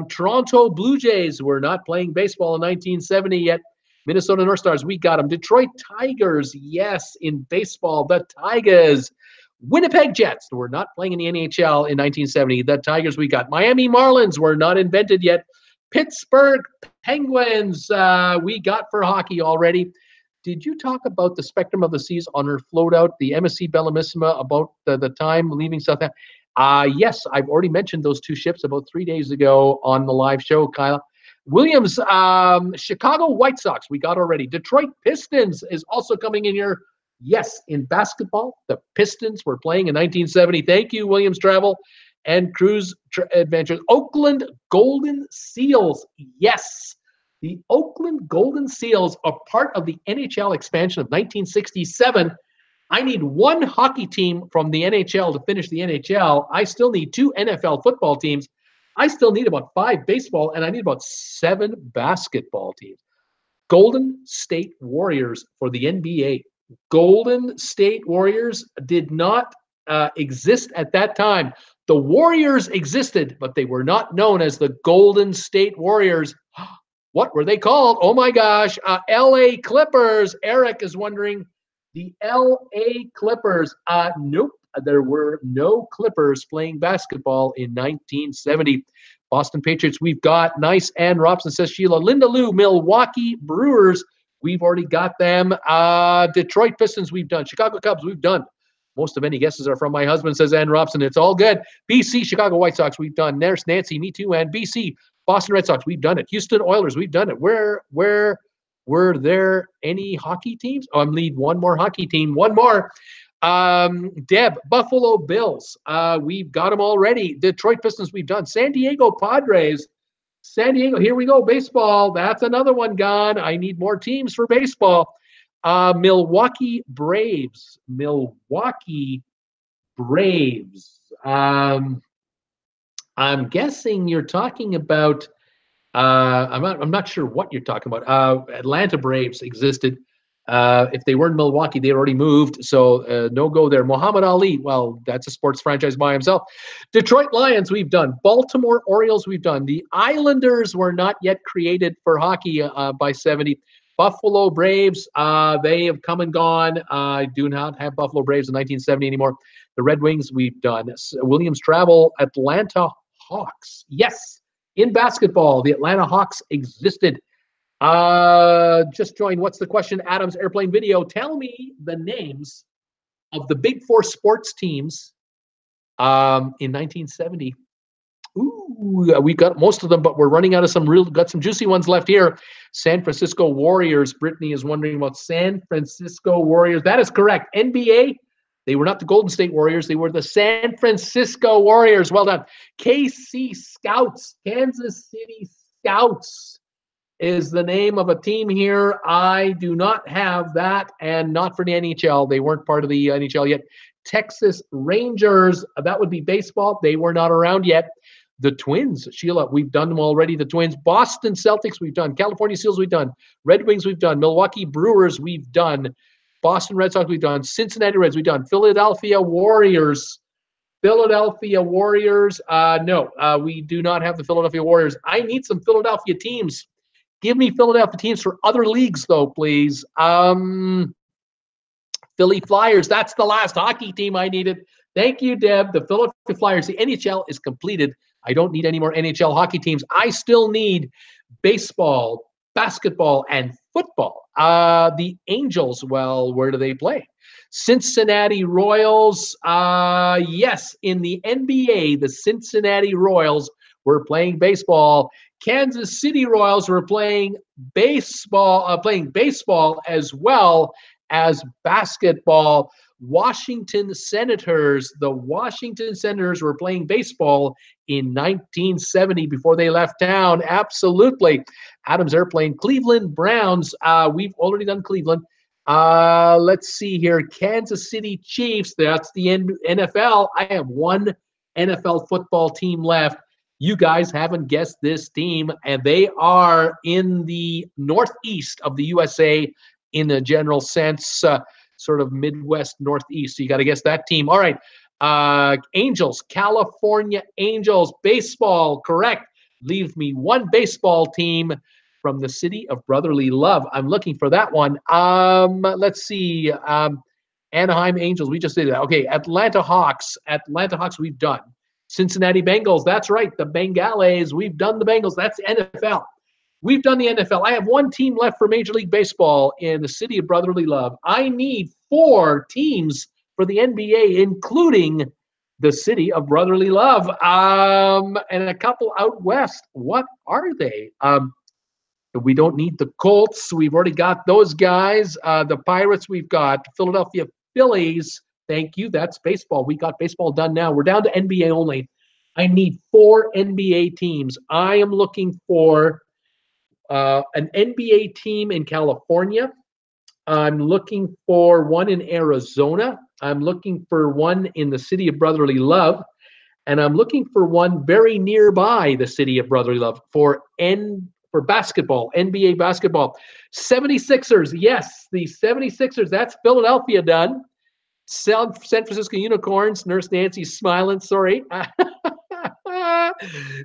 Toronto Blue Jays were not playing baseball in 1970 yet. Minnesota North Stars, we got them. Detroit Tigers, yes, in baseball, the Tigers. Winnipeg Jets were not playing in the NHL in 1970. The Tigers, we got. Miami Marlins were not invented yet. Pittsburgh Penguins, we got for hockey already. Did you talk about the Spectrum of the Seas on her float out, the MSC Bellamissima, about the time leaving Southampton? Yes, I've already mentioned those two ships about 3 days ago on the live show, Kyle. Williams, Chicago White Sox, we got already. Detroit Pistons is also coming in here. Yes, in basketball, the Pistons were playing in 1970. Thank you, Williams Travel and Cruise Adventures. Oakland Golden Seals, yes. The Oakland Golden Seals are part of the NHL expansion of 1967. I need one hockey team from the NHL to finish the NHL. I still need two NFL football teams. I still need about 5 baseball, and I need about 7 basketball teams. Golden State Warriors for the NBA. Golden State Warriors did not exist at that time. The Warriors existed, but they were not known as the Golden State Warriors. What were they called? Oh my gosh. LA Clippers. Eric is wondering. The LA Clippers. Nope. There were no Clippers playing basketball in 1970. Boston Patriots, we've got. Nice. Ann Robson, says Sheila. Linda Lou, Milwaukee Brewers. We've already got them. Detroit Pistons, we've done. Chicago Cubs, we've done. Most of any guesses are from my husband, says Ann Robson. It's all good. BC, Chicago White Sox, we've done. Nurse Nancy, me too, and BC, Boston Red Sox, we've done it. Houston Oilers, we've done it. Where were there any hockey teams? Oh, I'm lead one more hockey team. One more. Deb, Buffalo Bills. We've got them already. Detroit Pistons, we've done. San Diego Padres. San Diego, here we go. Baseball. That's another one gone. I need more teams for baseball. Milwaukee Braves. Milwaukee Braves. I'm guessing you're talking about I'm not sure what you're talking about. Atlanta Braves existed. If they weren't Milwaukee, they already moved. So no go there. Muhammad Ali, well, that's a sports franchise by himself. Detroit Lions, we've done. Baltimore Orioles, we've done. The Islanders were not yet created for hockey by 70. Buffalo Braves, they have come and gone. I do not have Buffalo Braves in 1970 anymore. The Red Wings, we've done. Williams Travel, Atlanta Hawks. Yes, in basketball, the Atlanta Hawks existed. Just joined. What's the question? Adam's Airplane Video. Tell me the names of the big four sports teams in 1970. Ooh, we got most of them, but we're running out of got some juicy ones left here. San Francisco Warriors. Brittany is wondering about San Francisco Warriors. That is correct. NBA. They were not the Golden State Warriors. They were the San Francisco Warriors. Well done. KC Scouts. Kansas City Scouts is the name of a team here. I do not have that, and not for the NHL. They weren't part of the NHL yet. Texas Rangers. That would be baseball. They were not around yet. The Twins. Sheila, we've done them already. The Twins. Boston Celtics, we've done. California Seals, we've done. Red Wings, we've done. Milwaukee Brewers, we've done. Boston Red Sox, we've done. Cincinnati Reds, we've done. Philadelphia Warriors. Philadelphia Warriors. No, we do not have the Philadelphia Warriors. I need some Philadelphia teams. Give me Philadelphia teams for other leagues, though, please. Philly Flyers. That's the last hockey team I needed. Thank you, Deb. The Philadelphia Flyers. The NHL is completed. I don't need any more NHL hockey teams. I still need baseball, basketball, and football. The Angels, well, where do they play? Cincinnati Royals. Yes, in the NBA, the Cincinnati Royals were playing baseball. Kansas City Royals were playing baseball as well as basketball. Washington Senators. The Washington Senators were playing baseball in 1970 before they left town. Absolutely. Adam's Airplane. Cleveland Browns. We've already done Cleveland. Let's see here. Kansas City Chiefs. That's the NFL. I have one NFL football team left. You guys haven't guessed this team, and they are in the northeast of the USA in a general sense, sort of Midwest, Northeast. So you got to guess that team. All right. Angels, California Angels. Baseball, correct. Leave me one baseball team from the city of brotherly love. I'm looking for that one. Let's see. Anaheim Angels. We just did that. Okay. Atlanta Hawks. Atlanta Hawks, we've done. Cincinnati Bengals. That's right. The Bengals. We've done the Bengals. That's NFL. We've done the NFL. I have one team left for Major League Baseball in the city of brotherly love. I need 4 teams for the NBA, including the city of brotherly love, and a couple out west. What are they? We don't need the Colts. We've already got those guys. The Pirates, we've got Philadelphia Phillies. Thank you. That's baseball. We got baseball done now. We're down to NBA only. I need 4 NBA teams. I am looking for an NBA team in California. I'm looking for one in Arizona. I'm looking for one in the city of brotherly love. And I'm looking for one very nearby the city of brotherly love for basketball, NBA basketball. 76ers, yes, the 76ers. That's Philadelphia done. San Francisco Unicorns. Nurse Nancy's smiling. Sorry.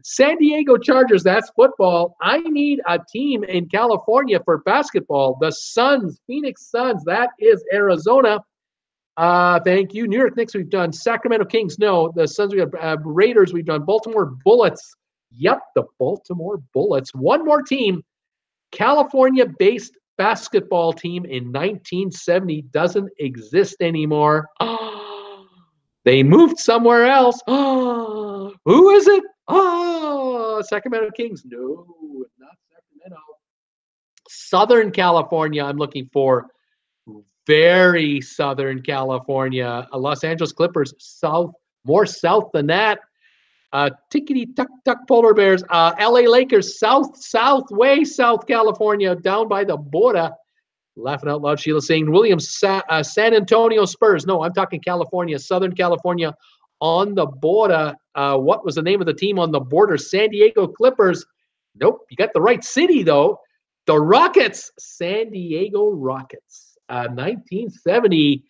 San Diego Chargers. That's football. I need a team in California for basketball. The Suns, Phoenix Suns. That is Arizona. Thank you. New York Knicks, we've done. Sacramento Kings, no. The Suns, we have Raiders, we've done. Baltimore Bullets. Yep, the Baltimore Bullets. One more team. California-based basketball team in 1970 doesn't exist anymore. They moved somewhere else. Who is it? Oh, Sacramento Kings. No, not Sacramento. Southern California, I'm looking for. Very Southern California. Los Angeles Clippers, south, more south than that. Tickety tuck tuck polar bears. LA Lakers, way South California, down by the border. Laughing out loud, Sheila saying Williams, San Antonio Spurs. No, I'm talking California, Southern California, on the border. What was the name of the team on the border? San Diego Clippers. Nope, you got the right city though. The Rockets, San Diego Rockets. 1970.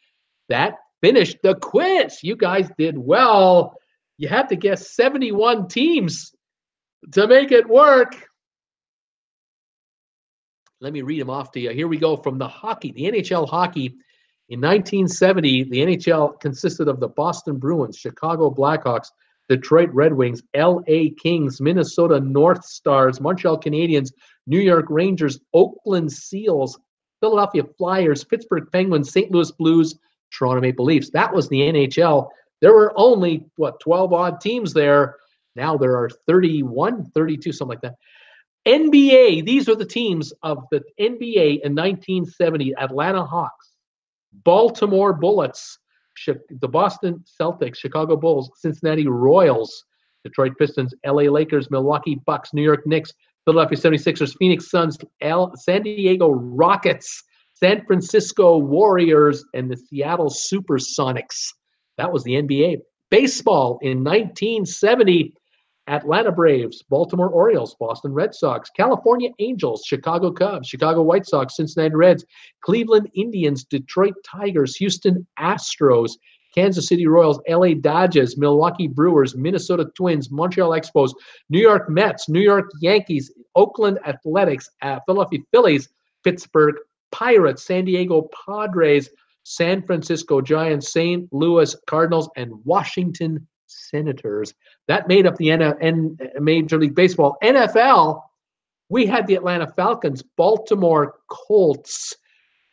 That finished the quiz. You guys did well. You had to guess 71 teams to make it work. Let me read them off to you. Here we go from the hockey, the NHL hockey. In 1970, the NHL consisted of the Boston Bruins, Chicago Blackhawks, Detroit Red Wings, LA Kings, Minnesota North Stars, Montreal Canadiens, New York Rangers, Oakland Seals, Philadelphia Flyers, Pittsburgh Penguins, St. Louis Blues, Toronto Maple Leafs. That was the NHL. There were only, 12 odd teams there. Now there are 31, 32, something like that. NBA, these are the teams of the NBA in 1970. Atlanta Hawks, Baltimore Bullets, the Boston Celtics, Chicago Bulls, Cincinnati Royals, Detroit Pistons, LA Lakers, Milwaukee Bucks, New York Knicks, Philadelphia 76ers, Phoenix Suns, San Diego Rockets, San Francisco Warriors, and the Seattle Supersonics. That was the NBA. Baseball in 1970, Atlanta Braves, Baltimore Orioles, Boston Red Sox, California Angels, Chicago Cubs, Chicago White Sox, Cincinnati Reds, Cleveland Indians, Detroit Tigers, Houston Astros, Kansas City Royals, LA Dodgers, Milwaukee Brewers, Minnesota Twins, Montreal Expos, New York Mets, New York Yankees, Oakland Athletics, Philadelphia Phillies, Pittsburgh Pirates, San Diego Padres, San Francisco Giants, St. Louis Cardinals, and Washington Senators. That made up the Major League Baseball. NFL, we had the Atlanta Falcons, Baltimore Colts,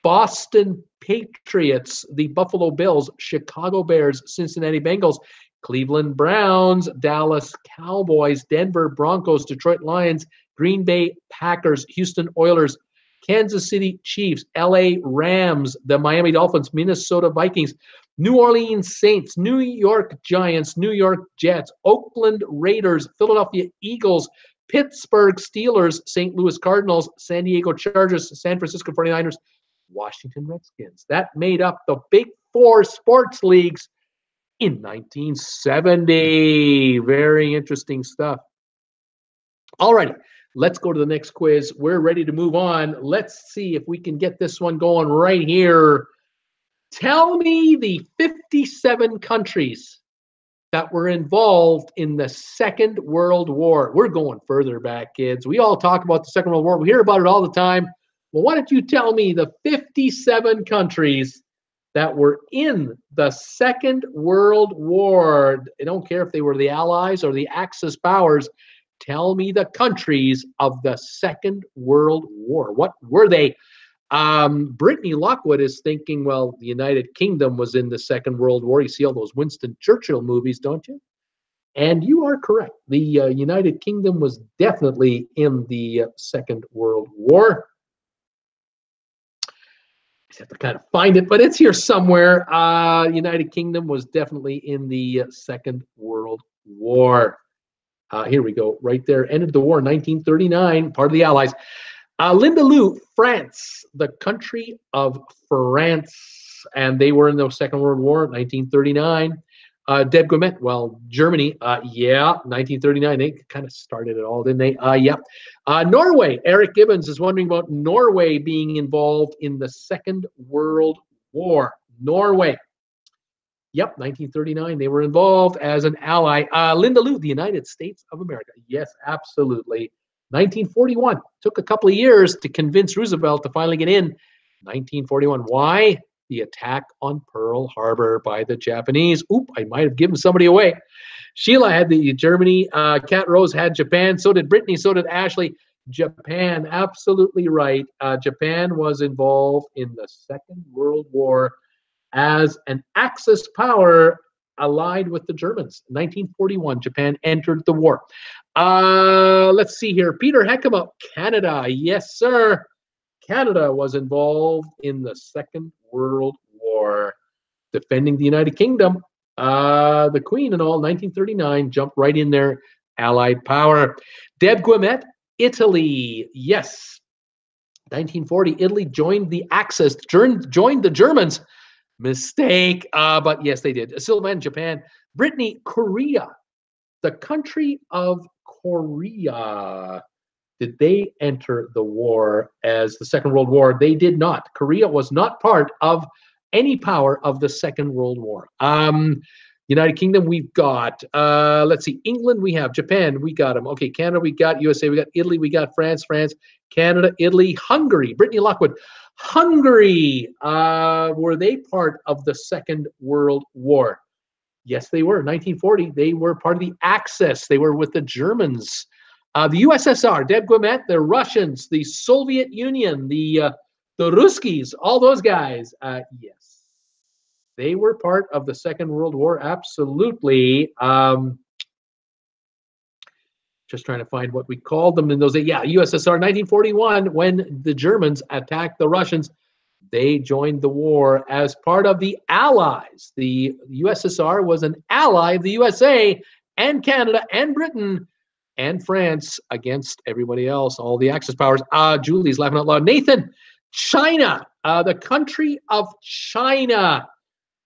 Boston Patriots, the Buffalo Bills, Chicago Bears, Cincinnati Bengals, Cleveland Browns, Dallas Cowboys, Denver Broncos, Detroit Lions, Green Bay Packers, Houston Oilers, Kansas City Chiefs, LA Rams, the Miami Dolphins, Minnesota Vikings, New Orleans Saints, New York Giants, New York Jets, Oakland Raiders, Philadelphia Eagles, Pittsburgh Steelers, St. Louis Cardinals, San Diego Chargers, San Francisco 49ers, Washington Redskins. That made up the Big Four sports leagues in 1970. Very interesting stuff. All righty. Let's go to the next quiz. We're ready to move on. Let's see if we can get this one going right here. Tell me the 57 countries that were involved in the Second World War. We're going further back, kids. We all talk about the Second World War. We hear about it all the time. Well, why don't you tell me the 57 countries that were in the Second World War? I don't care if they were the Allies or the Axis powers. Tell me the countries of the Second World War. What were they? Brittany Lockwood is thinking, well, the United Kingdom was in the Second World War. You see all those Winston Churchill movies, don't you? And you are correct. The United Kingdom was definitely in the Second World War. I have to kind of find it, but it's here somewhere. United Kingdom was definitely in the Second World War. Here we go, right there. Ended the war in 1939, part of the Allies. Linda Lou, France, the country of France, and they were in the Second World War, 1939. Deb Gumet, well, Germany, 1939. They kind of started it all, didn't they? Norway, Eric Gibbons is wondering about Norway being involved in the Second World War. Norway. Yep, 1939, they were involved as an ally. Linda Lou, the United States of America. Yes, absolutely. 1941. Took a couple of years to convince Roosevelt to finally get in. 1941. Why? The attack on Pearl Harbor by the Japanese. Oop, I might have given somebody away. Sheila had the Germany. Kat Rose had Japan. So did Brittany. So did Ashley. Japan, absolutely right. Japan was involved in the Second World War as an Axis power. allied with the Germans. 1941, Japan entered the war. Let's see here. Peter Heckema, Canada. Yes, sir. Canada was involved in the Second World War, defending the United Kingdom. The Queen and all, 1939, jumped right in there, Allied power. Deb Guillemette, Italy. Yes. 1940, Italy joined the Axis, joined the Germans. Mistake, but yes, they did. Sylvan, Japan. Brittany, Korea. The country of Korea. Did they enter the war as the Second World War? They did not. Korea was not part of any power of the Second World War. United Kingdom, we've got, let's see, England, we have, Japan, we got them. Okay, Canada, we got, USA, we got Italy, we got France, Canada, Italy, Hungary. Brittany Lockwood, Hungary, were they part of the Second World War? Yes, they were. 1940, they were part of the Axis. They were with the Germans. The USSR, Deb Guillemette, the Russians, the Soviet Union, the Ruskies, all those guys. Yes, they were part of the Second World War. Absolutely. Just trying to find what we called them in those days. Yeah, USSR, 1941, when the Germans attacked the Russians, they joined the war as part of the Allies. The USSR was an ally of the USA and Canada and Britain and France against everybody else, all the Axis powers. Julie's laughing out loud. Nathan, China, the country of China.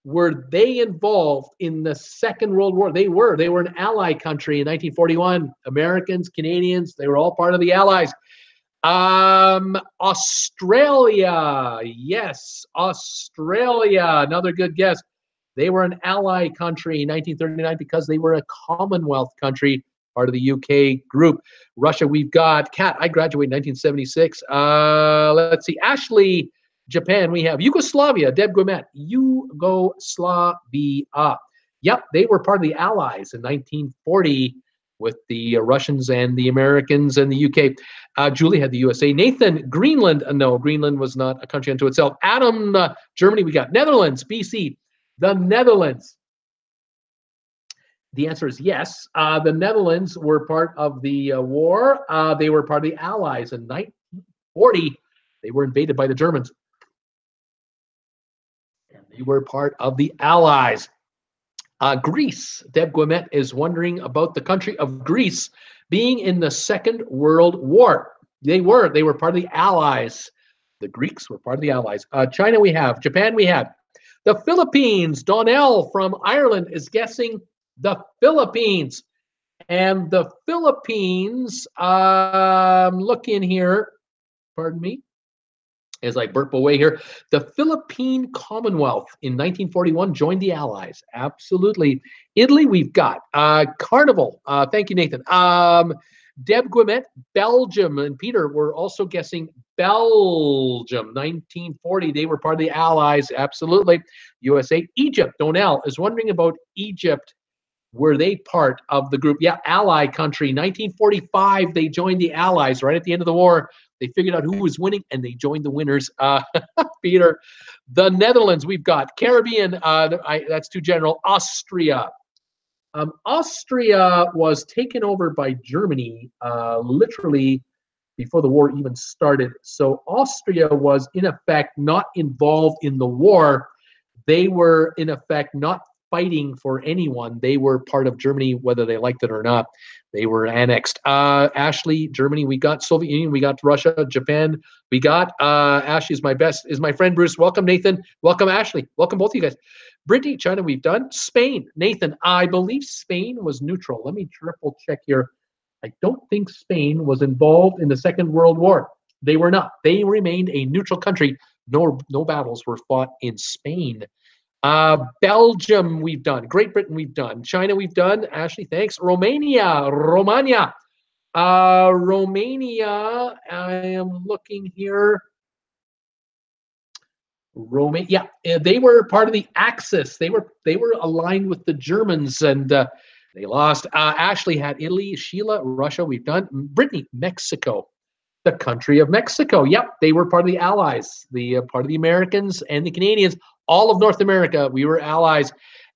Were they involved in the Second World War? They were. They were an ally country in 1941. Americans, Canadians, they were all part of the Allies. Australia. Yes, Australia. Another good guess. They were an ally country in 1939 because they were a Commonwealth country, part of the UK group. Russia, we've got Kat. I graduated in 1976. Let's see. Ashley, Japan, we have Yugoslavia. Deb Guillemette, Yugoslavia. Yep, they were part of the Allies in 1940 with the Russians and the Americans and the UK. Julie had the USA. Nathan, Greenland. No, Greenland was not a country unto itself. Adam, Germany, we got Netherlands, BC. The Netherlands. The answer is yes. The Netherlands were part of the war. They were part of the Allies in 1940. They were invaded by the Germans. And they were part of the Allies. Greece. Deb Guillemette is wondering about the country of Greece being in the Second World War. They were part of the Allies. The Greeks were part of the Allies. China we have. Japan we have. The Philippines. Donnell from Ireland is guessing the Philippines. And the Philippines, look in here, pardon me, as I burp away here. The Philippine Commonwealth in 1941 joined the Allies. Absolutely. Italy, we've got Carnival. Thank you, Nathan. Deb Guillemette, Belgium, and Peter were also guessing Belgium. 1940, they were part of the Allies. Absolutely. USA, Egypt. Donnell is wondering about Egypt. Were they part of the group? Yeah, ally country. 1945, they joined the Allies right at the end of the war. They figured out who was winning, and they joined the winners. Peter, the Netherlands, we've got Caribbean. That's too general. Austria. Austria was taken over by Germany literally before the war even started. So Austria was, in effect, not involved in the war. They were, in effect, not fighting for anyone. They were part of Germany, whether they liked it or not. They were annexed. Ashley, Germany, we got Soviet Union, we got Russia, Japan, we got Ashley is my friend Bruce. Welcome, Nathan. Welcome, Ashley. Welcome, both of you guys. Brittany, China, we've done. Spain, Nathan, I believe Spain was neutral. Let me triple check here. I don't think Spain was involved in the Second World War. They were not. They remained a neutral country. No battles were fought in Spain. Belgium, we've done. Great Britain, we've done. China, we've done. Ashley, thanks. Romania, I am looking here. Yeah, they were part of the Axis. They were aligned with the Germans, and they lost. Ashley had Italy. Sheila, Russia, we've done. Brittany, Mexico. The country of Mexico. Yep, they were part of the Allies, part of the Americans and the Canadians. All of North America, we were allies.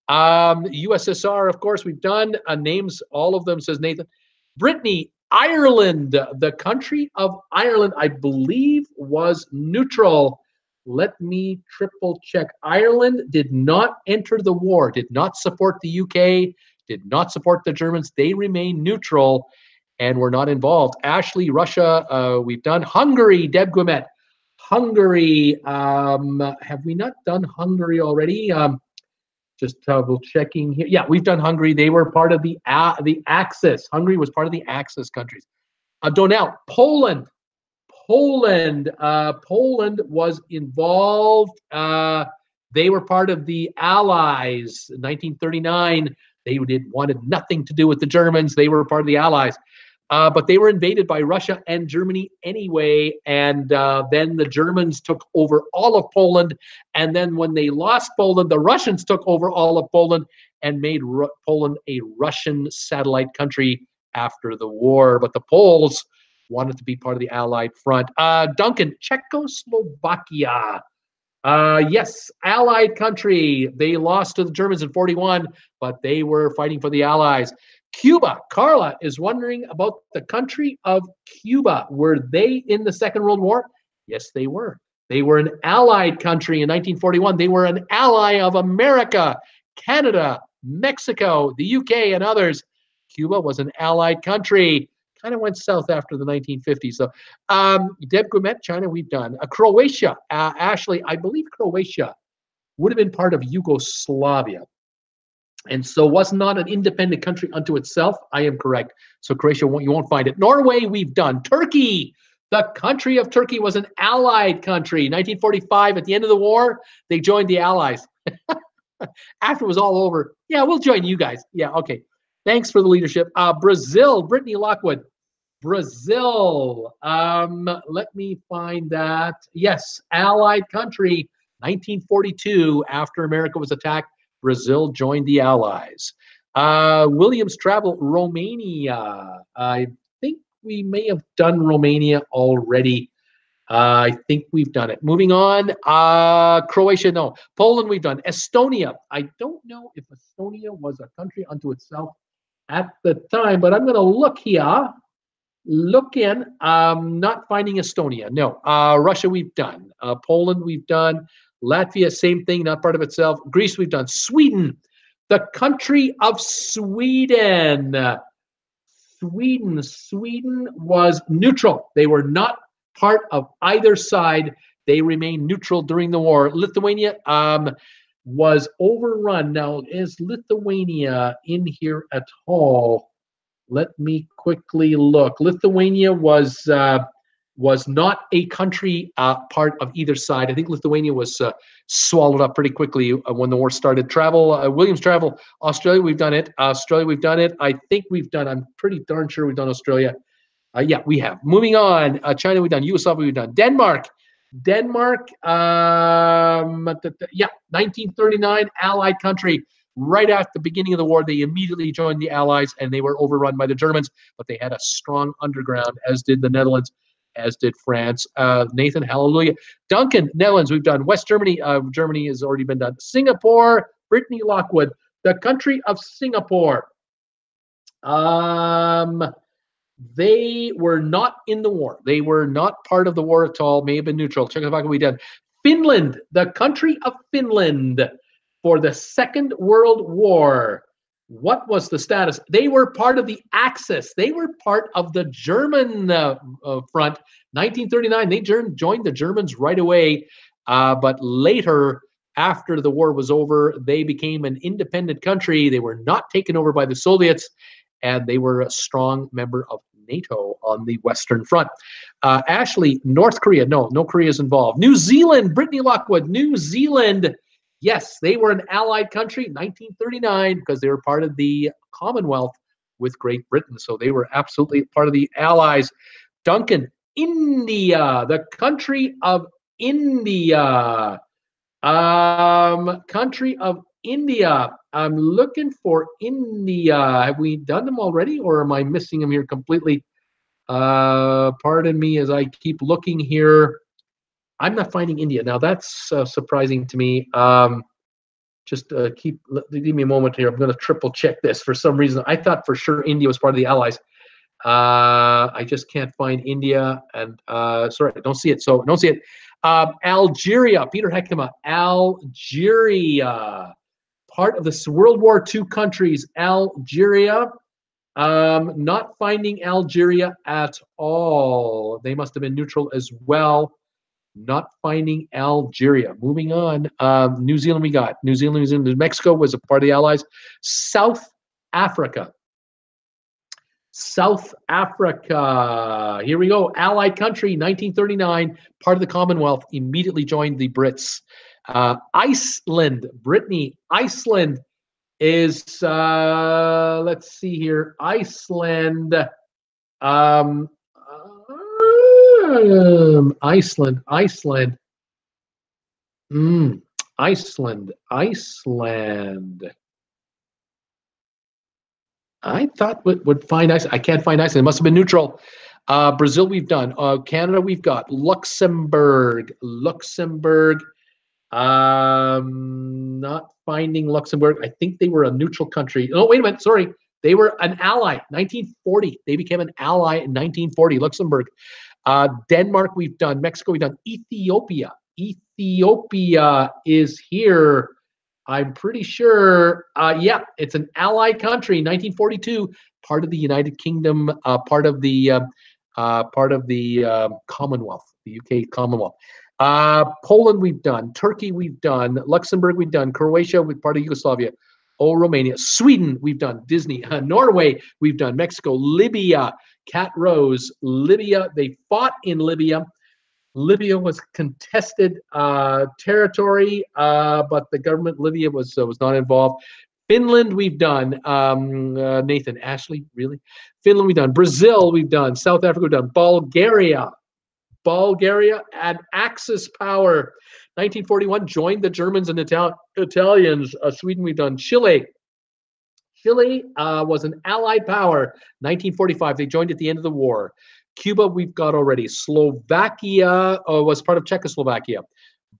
USSR, of course, we've done. Names, all of them, says Nathan. Brittany, Ireland, the country of Ireland, I believe, was neutral. Let me triple check. Ireland did not enter the war, did not support the UK, did not support the Germans. They remained neutral and were not involved. Ashley, Russia, we've done. Hungary, Deb Guimet. Hungary, have we not done Hungary already? Just double checking here. Yeah, we've done Hungary. They were part of the Axis. Hungary was part of the Axis countries. Donnell, Poland. Poland was involved. They were part of the Allies. In 1939, they wanted nothing to do with the Germans. They were part of the Allies. But they were invaded by Russia and Germany anyway, and then the Germans took over all of Poland, and then when they lost Poland, the Russians took over all of Poland and made Poland a Russian satellite country after the war. But the Poles wanted to be part of the Allied front. Duncan, Czechoslovakia. Yes, Allied country. They lost to the Germans in 41, but they were fighting for the Allies. Cuba, Carla is wondering about the country of Cuba. Were they in the Second World War? Yes, they were. They were an Allied country in 1941. They were an ally of America, Canada, Mexico, the UK, and others. Cuba was an Allied country. Kind of went south after the 1950s. So, Deb Guimet, China, we've done. Croatia, Ashley, I believe Croatia would have been part of Yugoslavia. And so was not an independent country unto itself. I am correct. So Croatia, you won't find it. Norway, we've done. Turkey, the country of Turkey was an allied country. 1945, at the end of the war, they joined the Allies. After it was all over, yeah, we'll join you guys. Yeah, okay. Thanks for the leadership. Brazil, Brittany Lockwood. Brazil, let me find that. Yes, allied country, 1942, after America was attacked. Brazil joined the Allies. Williams Travel, Romania. I think we may have done Romania already. I think we've done it. Moving on. Croatia, no. Poland, we've done. Estonia. I don't know if Estonia was a country unto itself at the time, but I'm going to look here. Look in. Not finding Estonia. No. Russia, we've done. Poland, we've done. Latvia, same thing, not part of itself. Greece, we've done. Sweden, the country of Sweden. Sweden was neutral. They were not part of either side. They remained neutral during the war. Lithuania was overrun. Now, is Lithuania in here at all? Let me quickly look. Lithuania was not a country part of either side. I think Lithuania was swallowed up pretty quickly when the war started. Travel, Williams Travel, Australia, we've done it. Australia, we've done it. I think we've done, I'm pretty darn sure we've done Australia. Yeah, we have. Moving on, China, we've done. Yugoslavia, we've done. Denmark, yeah, 1939, allied country. Right at the beginning of the war, they immediately joined the Allies, and they were overrun by the Germans, but they had a strong underground, as did the Netherlands, as did France. Nathan, hallelujah. Duncan, Netherlands, we've done. West Germany, Germany has already been done. Singapore, Brittany Lockwood, the country of Singapore. They were not in the war. They were not part of the war at all, may have been neutral. Czechoslovakia, we done. Finland, the country of Finland for the Second World War. What was the status? They were part of the Axis. They were part of the German front. 1939, they joined the Germans right away. But later, after the war was over, they became an independent country. They were not taken over by the Soviets, and they were a strong member of NATO on the Western Front. Ashley, North Korea. No Korea is involved. New Zealand, Brittany Lockwood, New Zealand. Yes, they were an allied country, 1939, because they were part of the Commonwealth with Great Britain. So they were absolutely part of the Allies. Duncan, India, the country of India. Country of India. I'm looking for India. Have we done them already, or am I missing them here completely? Pardon me as I keep looking here. I'm not finding India. Now, that's surprising to me. Just give me a moment here. I'm going to triple check this. For some reason, I thought for sure India was part of the Allies. I just can't find India, and sorry, I don't see it. So I don't see it. Algeria, Peter Heckema, Algeria, part of the World War II countries. Algeria, not finding Algeria at all. They must have been neutral as well. Not finding Algeria. Moving on. New Zealand, we got New Zealand. New Zealand. Mexico was a part of the Allies. South Africa. South Africa. Here we go. Allied country, 1939, part of the Commonwealth, immediately joined the Brits. Iceland, Brittany, Iceland is, let's see here, Iceland, Iceland, Iceland, Iceland. I thought would find Iceland. I can't find Iceland. It must have been neutral. Brazil, we've done. Canada, we've got. Luxembourg. Luxembourg. Not finding Luxembourg. I think they were a neutral country. Oh, wait a minute. Sorry. They were an ally. 1940. They became an ally in 1940. Luxembourg. Denmark, we've done. Mexico, we've done. Ethiopia. Ethiopia is here. I'm pretty sure, yeah, it's an allied country, 1942, part of the United Kingdom, part of the Commonwealth, the UK Commonwealth. Poland, we've done. Turkey, we've done. Luxembourg, we've done. Croatia, with part of Yugoslavia. Oh, Romania. Sweden, we've done. Disney. Norway, we've done. Mexico. Libya. Cat Rose. Libya, they fought in Libya. Libya was contested territory, but the government Libya was not involved. Finland, we've done. Nathan, Ashley, really? Finland, we've done. Brazil, we've done. South Africa, we've done. Bulgaria. Bulgaria had Axis power. 1941, joined the Germans and Italians. Sweden, we've done. Chile. Chile was an allied power. 1945, they joined at the end of the war. Cuba, we've got already. Slovakia was part of Czechoslovakia.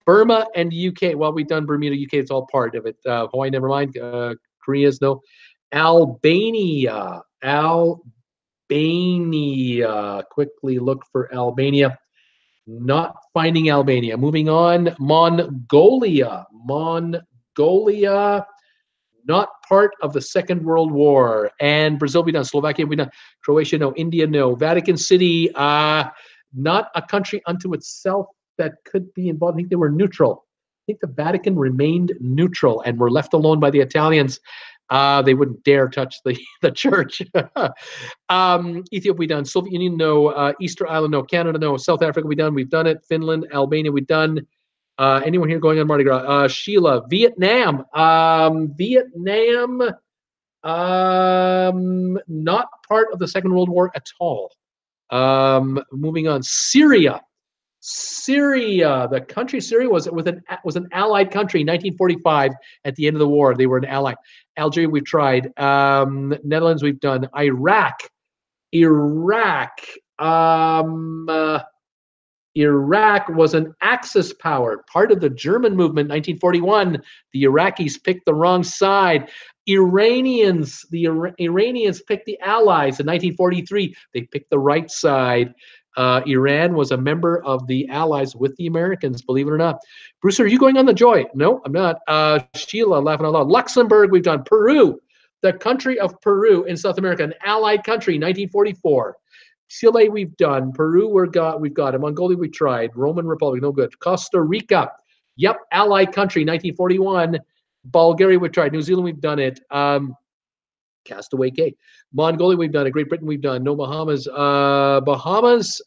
Burma and UK. Well, we've done Bermuda, UK. It's all part of it. Hawaii, never mind. Korea's no. Albania. Albania. Quickly look for Albania. Not finding Albania. Moving on. Mongolia. Mongolia. Not part of the Second World War. And Brazil, we done. Slovakia, we done. Croatia, no. India, no. Vatican City, not a country unto itself that could be involved. I think they were neutral. I think the Vatican remained neutral and were left alone by the Italians. They wouldn't dare touch the church. Ethiopia, we done. Soviet Union, no. Easter Island, no. Canada, no. South Africa, we done. We've done it. Finland, Albania, we've done. Anyone here going on Mardi Gras? Sheila, Vietnam. Vietnam, not part of the Second World War at all. Moving on. Syria. Syria, the country Syria was an allied country. 1945, at the end of the war, they were an ally. Algeria, we've tried. Netherlands, we've done. Iraq. Iraq was an Axis power, part of the German movement. 1941, the Iraqis picked the wrong side. The Iranians picked the Allies. In 1943, they picked the right side. Iran was a member of the Allies with the Americans, believe it or not. Bruce, are you going on the joy? No, I'm not. Sheila, laughing out loud. Luxembourg, we've done. Peru, the country of Peru in South America, an allied country, 1944. Chile, we've done. Peru, we've got it. Mongolia, we tried. Roman Republic, no good. Costa Rica, yep, allied country, 1941. Bulgaria, we've tried. New Zealand, we've done it. Castaway Cay. Mongolia, we've done it. Great Britain, we've done. No Bahamas. The Bahamas.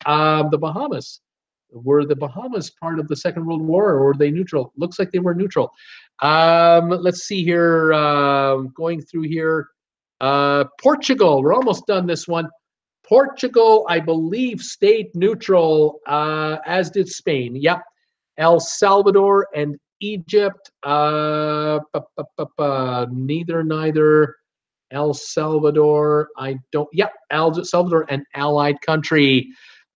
Were the Bahamas part of the Second World War, or were they neutral? Looks like they were neutral. Let's see here. Going through here. Portugal, we're almost done this one. Portugal, I believe, stayed neutral, as did Spain. Yep. El Salvador and Egypt. Neither. El Salvador, I don't. Yep. El Salvador, an allied country.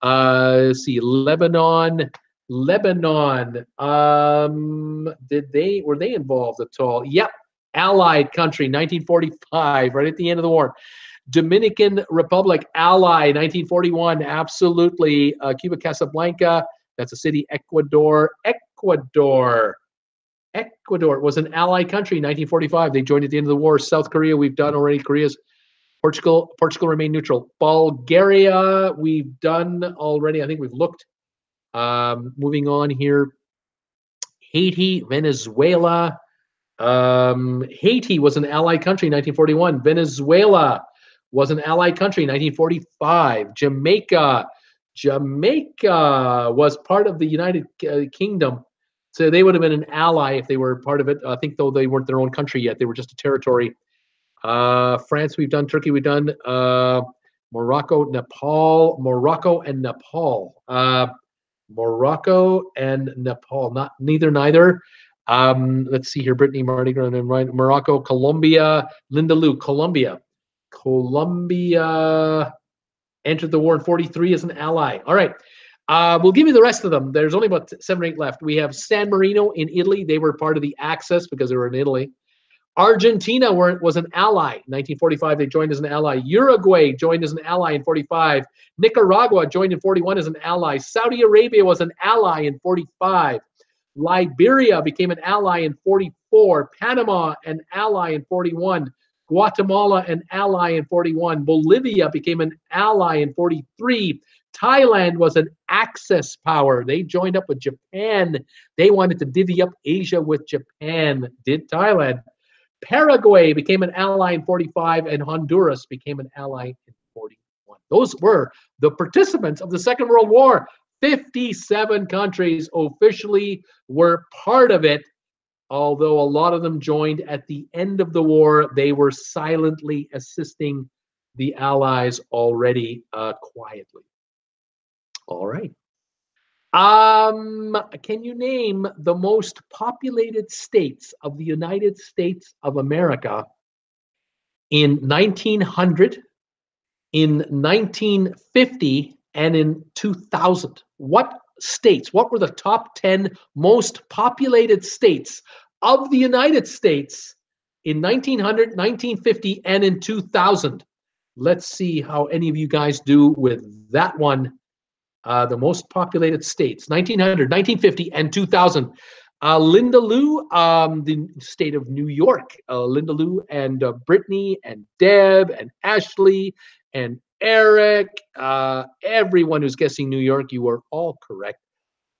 Let's see. Lebanon. Lebanon. Were they involved at all? Yep. Allied country, 1945, right at the end of the war. Dominican Republic, ally, 1941, absolutely. Cuba Casablanca, that's a city. Ecuador was an allied country, 1945. They joined at the end of the war. South Korea, we've done already. Korea's Portugal remained neutral. Bulgaria, we've done already. I think we've looked. Moving on here. Haiti, Venezuela. Haiti was an allied country, 1941. Venezuela was an allied country, 1945. Jamaica was part of the United Kingdom. So they would have been an ally if they were part of it. I think, though, they weren't their own country yet. They were just a territory. France, we've done. Turkey, we've done. Morocco, Nepal. Morocco and Nepal. Neither. Let's see here. Brittany, Mardi Gras, and right. Morocco, Colombia, Linda Lou, Colombia entered the war in 43 as an ally. All right. We'll give you the rest of them. There's only about 7 or 8 left. We have San Marino in Italy. They were part of the Axis because they were in Italy. Argentina was an ally. 1945, they joined as an ally. Uruguay joined as an ally in 45. Nicaragua joined in 41 as an ally. Saudi Arabia was an ally in 45. Liberia became an ally in 44. Panama, an ally in 41. Guatemala, an ally in 41. Bolivia became an ally in 43. Thailand was an Axis power. They joined up with Japan. They wanted to divvy up Asia with Japan. Did Thailand. Paraguay became an ally in 45, and Honduras became an ally in 41. Those were the participants of the Second World War. 57 countries officially were part of it, although a lot of them joined at the end of the war. They were silently assisting the Allies already quietly. All right. Can you name the most populated states of the United States of America in 1900, in 1950, and in 2000? What states? What were the top 10 most populated states of the United States in 1900, 1950, and in 2000? Let's see how any of you guys do with that one. The most populated states, 1900, 1950, and 2000. Linda Lou, the state of New York. Linda Lou and Brittany and Deb and Ashley and Eric. Everyone who's guessing New York, you are all correct.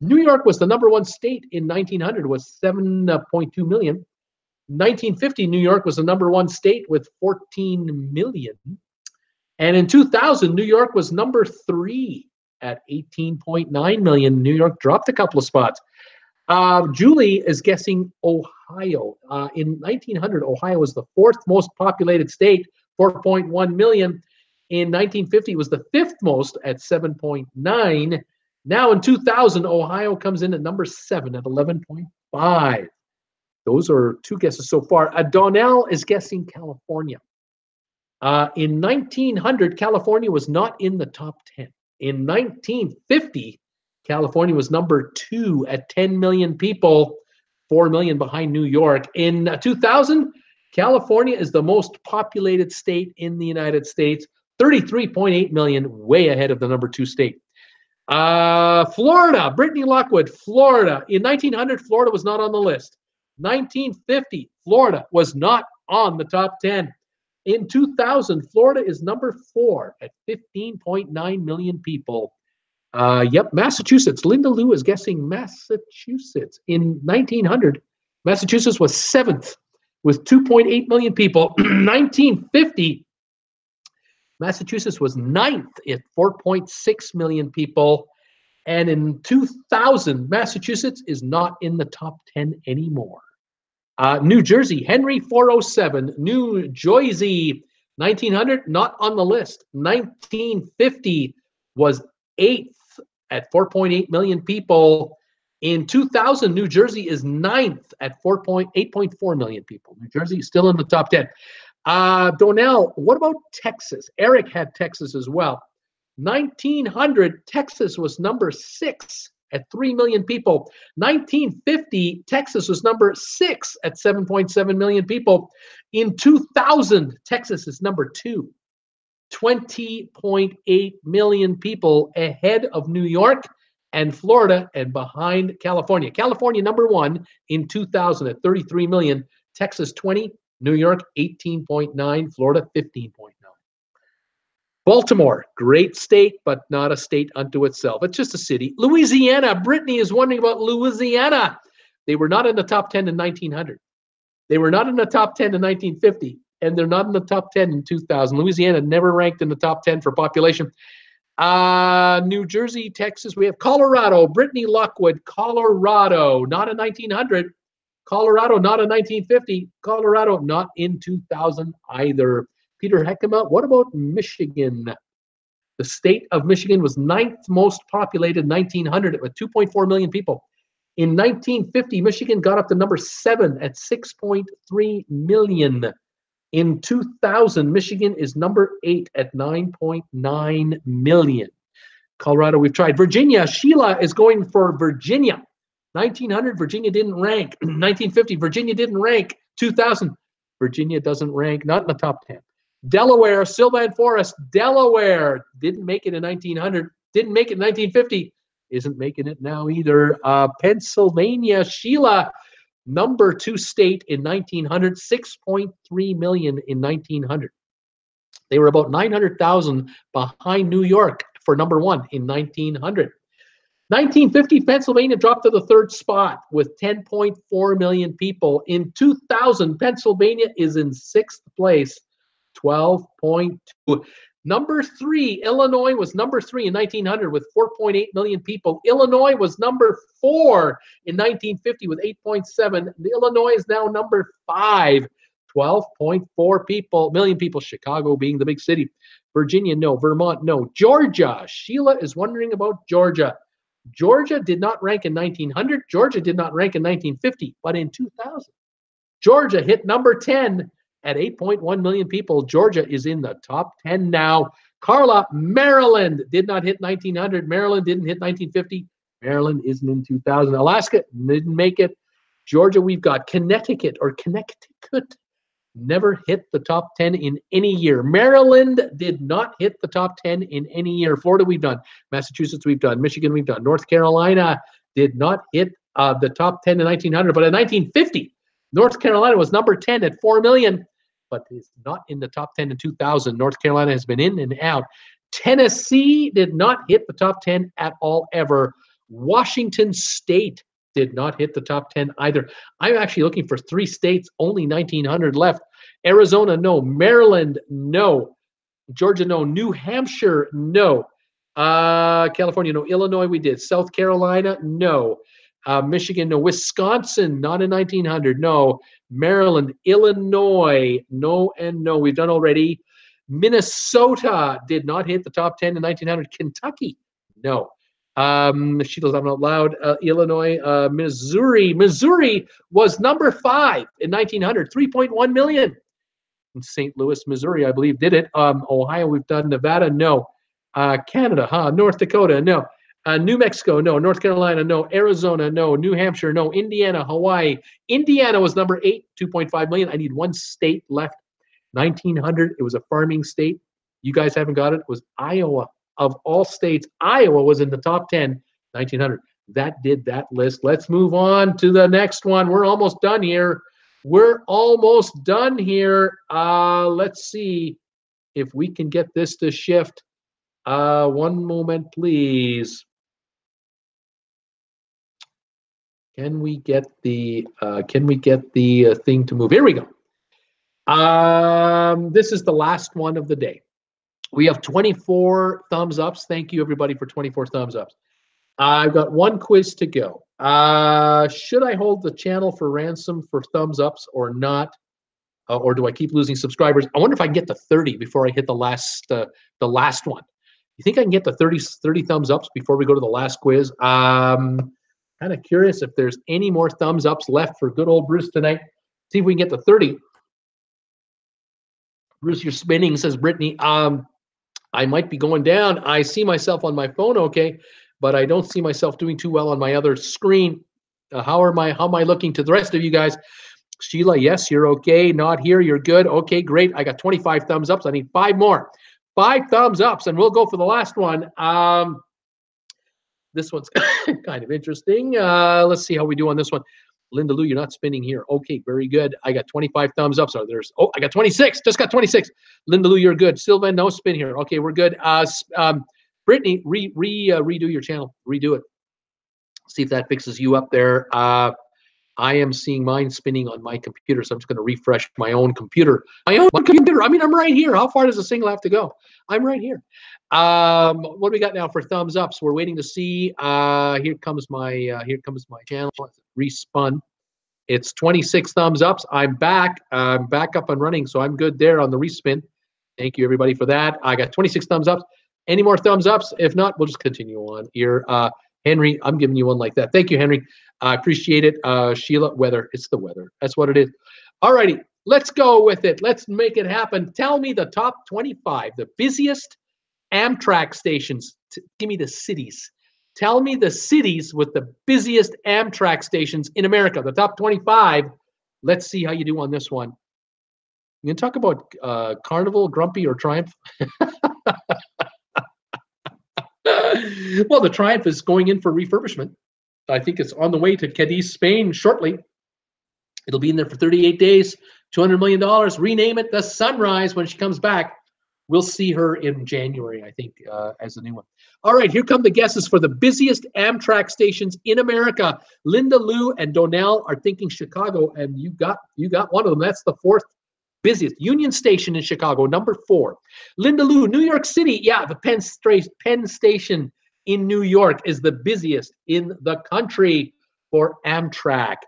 New York was the #1 state in 1900, was 7.2 million. 1950, New York was the #1 state with 14 million. And in 2000, New York was #3 at 18.9 million. New York dropped a couple of spots. Julie is guessing Ohio. In 1900, Ohio was the 4th most populated state, 4.1 million. In 1950, it was the 5th most at 7.9. Now in 2000, Ohio comes in at #7 at 11.5. Those are 2 guesses so far. Donnell is guessing California. In 1900, California was not in the top 10. In 1950, California was #2 at 10 million people, 4 million behind New York. In 2000, California is the most populated state in the United States, 33.8 million, way ahead of the #2 state. Florida, Brittany Lockwood, Florida. In 1900, Florida was not on the list. 1950, Florida was not on the top 10. In 2000, Florida is #4 at 15.9 million people. Yep, Massachusetts. Linda Lou is guessing Massachusetts. In 1900, Massachusetts was 7th with 2.8 million people. 1950, Massachusetts was 9th at 4.6 million people. And in 2000, Massachusetts is not in the top 10 anymore. New Jersey, Henry 407. New Jersey, 1900, not on the list. 1950 was 8th at 4.8 million people. In 2000, New Jersey is 9th at 8.4 million people. New Jersey is still in the top 10. Donnell, what about Texas? Eric had Texas as well. 1900, Texas was #6 at 3 million people. 1950, Texas was number 6 at 7.7 million people. In 2000, Texas is number 2, 20.8 million people, ahead of New York and Florida and behind California. California number 1 in 2000 at 33 million, Texas 20, New York 18.9, Florida 15.9. Baltimore, great state, but not a state unto itself. It's just a city. Louisiana, Brittany is wondering about Louisiana. They were not in the top 10 in 1900. They were not in the top 10 in 1950, and they're not in the top 10 in 2000. Louisiana never ranked in the top 10 for population. New Jersey, Texas, we have Colorado, Brittany Lockwood, Colorado, not in 1900. Colorado, not in 1950. Colorado, not in 2000 either. Peter Heckema, what about Michigan? The state of Michigan was 9th most populated in 1900 with 2.4 million people. In 1950, Michigan got up to number 7 at 6.3 million. In 2000, Michigan is number 8 at 9.9 million. Colorado, we've tried. Virginia, Sheila is going for Virginia. 1900, Virginia didn't rank. 1950, Virginia didn't rank. 2000, Virginia doesn't rank, not in the top 10. Delaware, Sylvan Forest, Delaware didn't make it in 1900, didn't make it in 1950, isn't making it now either. Pennsylvania, Sheila, number 2 state in 1900, 6.3 million in 1900. They were about 900,000 behind New York for number 1 in 1900. 1950, Pennsylvania dropped to the 3rd spot with 10.4 million people. In 2000, Pennsylvania is in 6th place. 12.2. Number 3, Illinois was number 3 in 1900 with 4.8 million people. Illinois was number 4 in 1950 with 8.7. Illinois is now number 5, 12.4 million people. Chicago being the big city. Virginia, no. Vermont, no. Georgia. Sheila is wondering about Georgia. Georgia did not rank in 1900. Georgia did not rank in 1950, but in 2000, Georgia hit number 10. At 8.1 million people, Georgia is in the top 10 now. Carla, Maryland did not hit 1900. Maryland didn't hit 1950. Maryland isn't in 2000. Alaska didn't make it. Georgia, we've got Connecticut or Connecticut. Never hit the top 10 in any year. Maryland did not hit the top 10 in any year. Florida, we've done. Massachusetts, we've done. Michigan, we've done. North Carolina did not hit the top 10 in 1900. But in 1950, North Carolina was number 10 at 4 million. But is not in the top 10 in 2000. North Carolina has been in and out. Tennessee did not hit the top 10 at all ever. Washington State did not hit the top 10 either. I'm actually looking for 3 states, only 1900 left. Arizona, no. Maryland, no. Georgia, no. New Hampshire, no. California, no. Illinois, we did. South Carolina, no. Michigan, no. Wisconsin, not in 1900, no. Maryland, Illinois, no and no. We've done already. Minnesota did not hit the top 10 in 1900. Kentucky, no. She goes out loud. Illinois, Missouri. Missouri was number 5 in 1900, 3.1 million. In St. Louis, Missouri, I believe, did it. Ohio, we've done. Nevada, no. Canada, North Dakota, no. New Mexico, no. North Carolina, no. Arizona, no. New Hampshire, no. Indiana, Hawaii. Indiana was number 8, 2.5 million. I need 1 state left. 1900, it was a farming state. You guys haven't got it. It was Iowa. Of all states, Iowa was in the top 10, 1900. That did that list. Let's move on to the next one. We're almost done here. Let's see if we can get this to shift. One moment, please. Can we get the thing to move? Here we go. This is the last one of the day. We have 24 thumbs ups. Thank you, everybody, for 24 thumbs ups. I've got 1 quiz to go. Should I hold the channel for ransom for thumbs ups or not? Or do I keep losing subscribers? I wonder if I can get to 30 before I hit the last one. You think I can get to 30 thumbs ups before we go to the last quiz? Kind of curious if there's any more thumbs ups left for good old Bruce tonight. See if we can get to 30. Bruce, you're spinning, says Brittany. I might be going down. I see myself on my phone, okay. but I don't see myself doing too well on my other screen. How am I looking to the rest of you guys? Sheila, yes, you're okay. Not here, you're good. Okay, great. I got 25 thumbs ups. I need 5 more. 5 thumbs ups, and we'll go for the last one. This one's kind of interesting. Let's see how we do on this one. Linda Lou, you're not spinning here. Okay, very good. I got 25 thumbs up. So I got 26. Just got 26. Linda Lou, you're good. Sylvan, no spin here. Okay, we're good. Brittany, redo your channel. Redo it. See if that fixes you up there. I am seeing mine spinning on my computer, so I'm just going to refresh my own computer. My own computer. I mean, I'm right here. How far does the signal have to go? I'm right here. What do we got now for thumbs ups? We're waiting to see. Here comes my channel. Respun. It's 26 thumbs ups. I'm back. I'm back up and running, so I'm good there on the respin. Thank you, everybody, for that. I got 26 thumbs ups. Any more thumbs ups? If not, we'll just continue on here. Henry, I'm giving you one like that. Thank you, Henry. I appreciate it. Sheila, weather. It's the weather. That's what it is. All righty. Let's go with it. Let's make it happen. Tell me the top 25, the busiest Amtrak stations. Give me the cities. Tell me the cities with the busiest Amtrak stations in America. The top 25. Let's see how you do on this one. You can talk about Carnival, Grumpy, or Triumph. Well, the Triumph is going in for refurbishment. I think it's on the way to Cadiz, Spain shortly. It'll be in there for 38 days, $200 million. Rename it the Sunrise when she comes back. We'll see her in January, I think, as a new one. All right, here come the guesses for the busiest Amtrak stations in America. Linda Lou and Donnell are thinking Chicago, and you got one of them. That's the 4th busiest. Union Station in Chicago, number 4. Linda Lou, New York City. Yeah, the Penn Station in New York is the busiest in the country for Amtrak.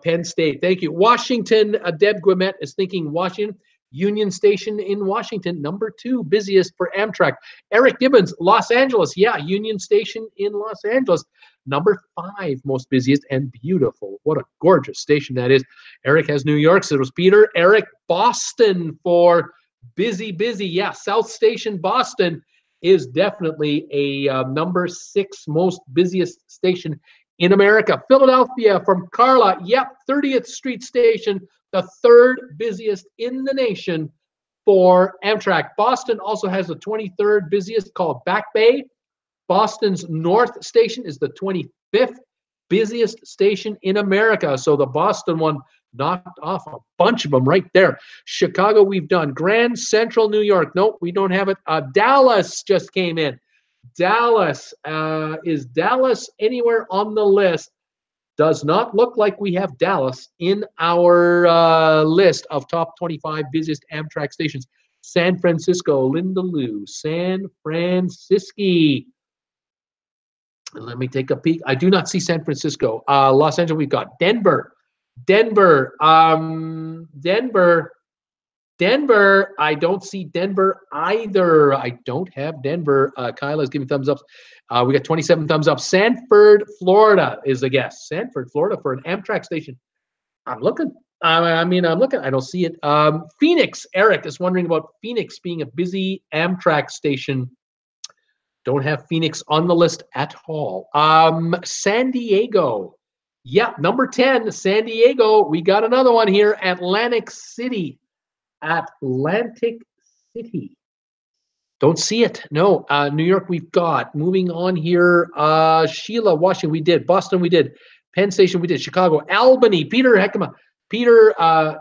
Penn State, thank you. Washington, Deb Guimet is thinking Washington. Union Station in Washington, number 2 busiest for Amtrak. Eric Gibbons, Los Angeles. Yeah, Union Station in Los Angeles, number 5 most busiest and beautiful. What a gorgeous station that is. Eric has New York, so it was Peter. Eric, Boston for busy. Yeah, South Station, Boston is definitely a number 6 most busiest station in America. Philadelphia from Carla. Yep, 30th Street Station, the 3rd busiest in the nation for Amtrak. Boston also has the 23rd busiest, called Back Bay. Boston's North Station is the 25th busiest station in America. So the Boston one knocked off a bunch of them right there. Chicago, we've done. Grand Central New York. Nope, we don't have it. Dallas just came in. Dallas. Is Dallas anywhere on the list? Does not look like we have Dallas in our list of top 25 busiest Amtrak stations. San Francisco, Linda Lou, San Francisco. Let me take a peek. I do not see San Francisco. Los Angeles, we've got Denver. Denver. I don't see Denver either. I don't have Denver. Kyla's giving thumbs up. We got 27 thumbs up. Sanford, Florida is a guess. Sanford, Florida for an Amtrak station. I'm looking. I'm looking. I don't see it. Phoenix. Eric is wondering about Phoenix being a busy Amtrak station. Don't have Phoenix on the list at all. San Diego. Yeah, number 10, San Diego. We got another one here. Atlantic City. Atlantic City. Don't see it. No. New York, we've got. Moving on here. Sheila, Washington, we did. Boston, we did. Penn Station, we did. Chicago. Albany. Peter Heckema.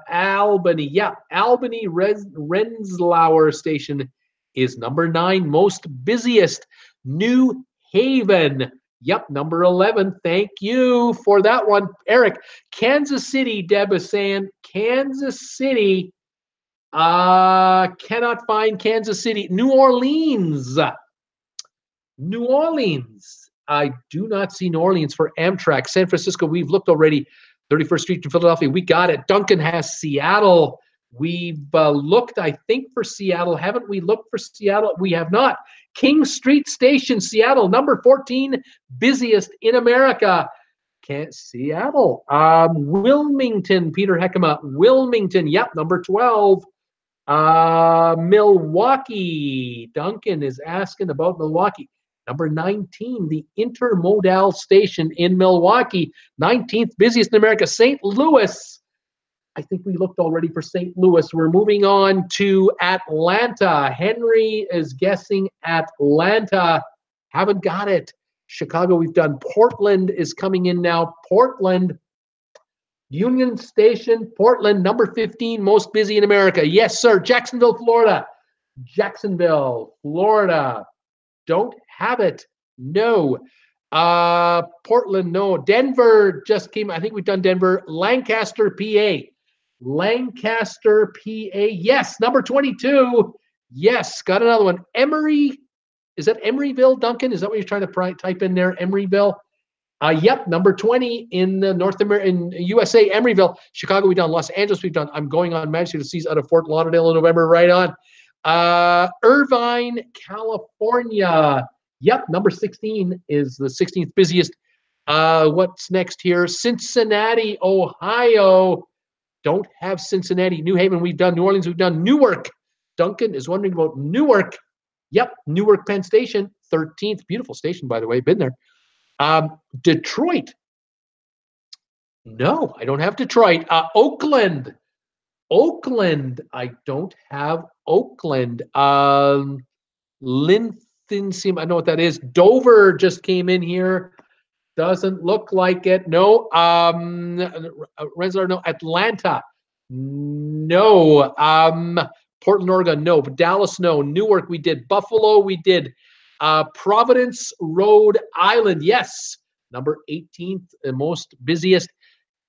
Albany. Yeah. Albany Renslauer Station is number 9, most busiest. New Haven. Yep, number 11. Thank you for that one, Eric. Kansas City, Deb is saying. Kansas City. Cannot find Kansas City. New Orleans. New Orleans. I do not see New Orleans for Amtrak. San Francisco, we've looked already. 31st Street in Philadelphia, we got it. Duncan has Seattle. We've looked, I think, for Seattle. Haven't we looked for Seattle? We have not. King Street Station, Seattle, number 14, busiest in America. Seattle. Wilmington, Peter Heckema. Wilmington, yep, number 12. Milwaukee. Duncan is asking about Milwaukee. Number 19, the Intermodal Station in Milwaukee. 19th busiest in America, St. Louis. I think we looked already for St. Louis. We're moving on to Atlanta. Henry is guessing Atlanta. Haven't got it. Chicago, we've done. Portland is coming in now. Portland. Union Station, Portland, number 15, most busy in America. Yes, sir. Jacksonville, Florida. Jacksonville, Florida. Don't have it. No. Portland, no. Denver just came. I think we've done Denver. Lancaster, PA. Lancaster, PA. Yes, number 22. Yes, got another one. Emory. Is that Emeryville, Duncan? Is that what you're trying to type in there? Emeryville? Yep, number 20 in North America, in USA, Emeryville. Chicago, we've done. Los Angeles, we've done. I'm going on Majesty to Seas out of Fort Lauderdale in November. Right on. Irvine, California. Yep, number 16 is the 16th busiest. What's next here? Cincinnati, Ohio. Don't have Cincinnati. New Haven, we've done. New Orleans, we've done. Newark. Duncan is wondering about Newark. Yep, Newark Penn Station, 13th. Beautiful station, by the way. Been there. Detroit. No, I don't have Detroit. Oakland. Oakland. I don't have Oakland. Lincoln, I know what that is. Dover just came in here. Doesn't look like it. No. Rensselaer, no. Atlanta. No. Portland, Oregon, no. Dallas, no. Newark, we did. Buffalo, we did. Providence, Rhode Island, yes. Number 18th, the most busiest.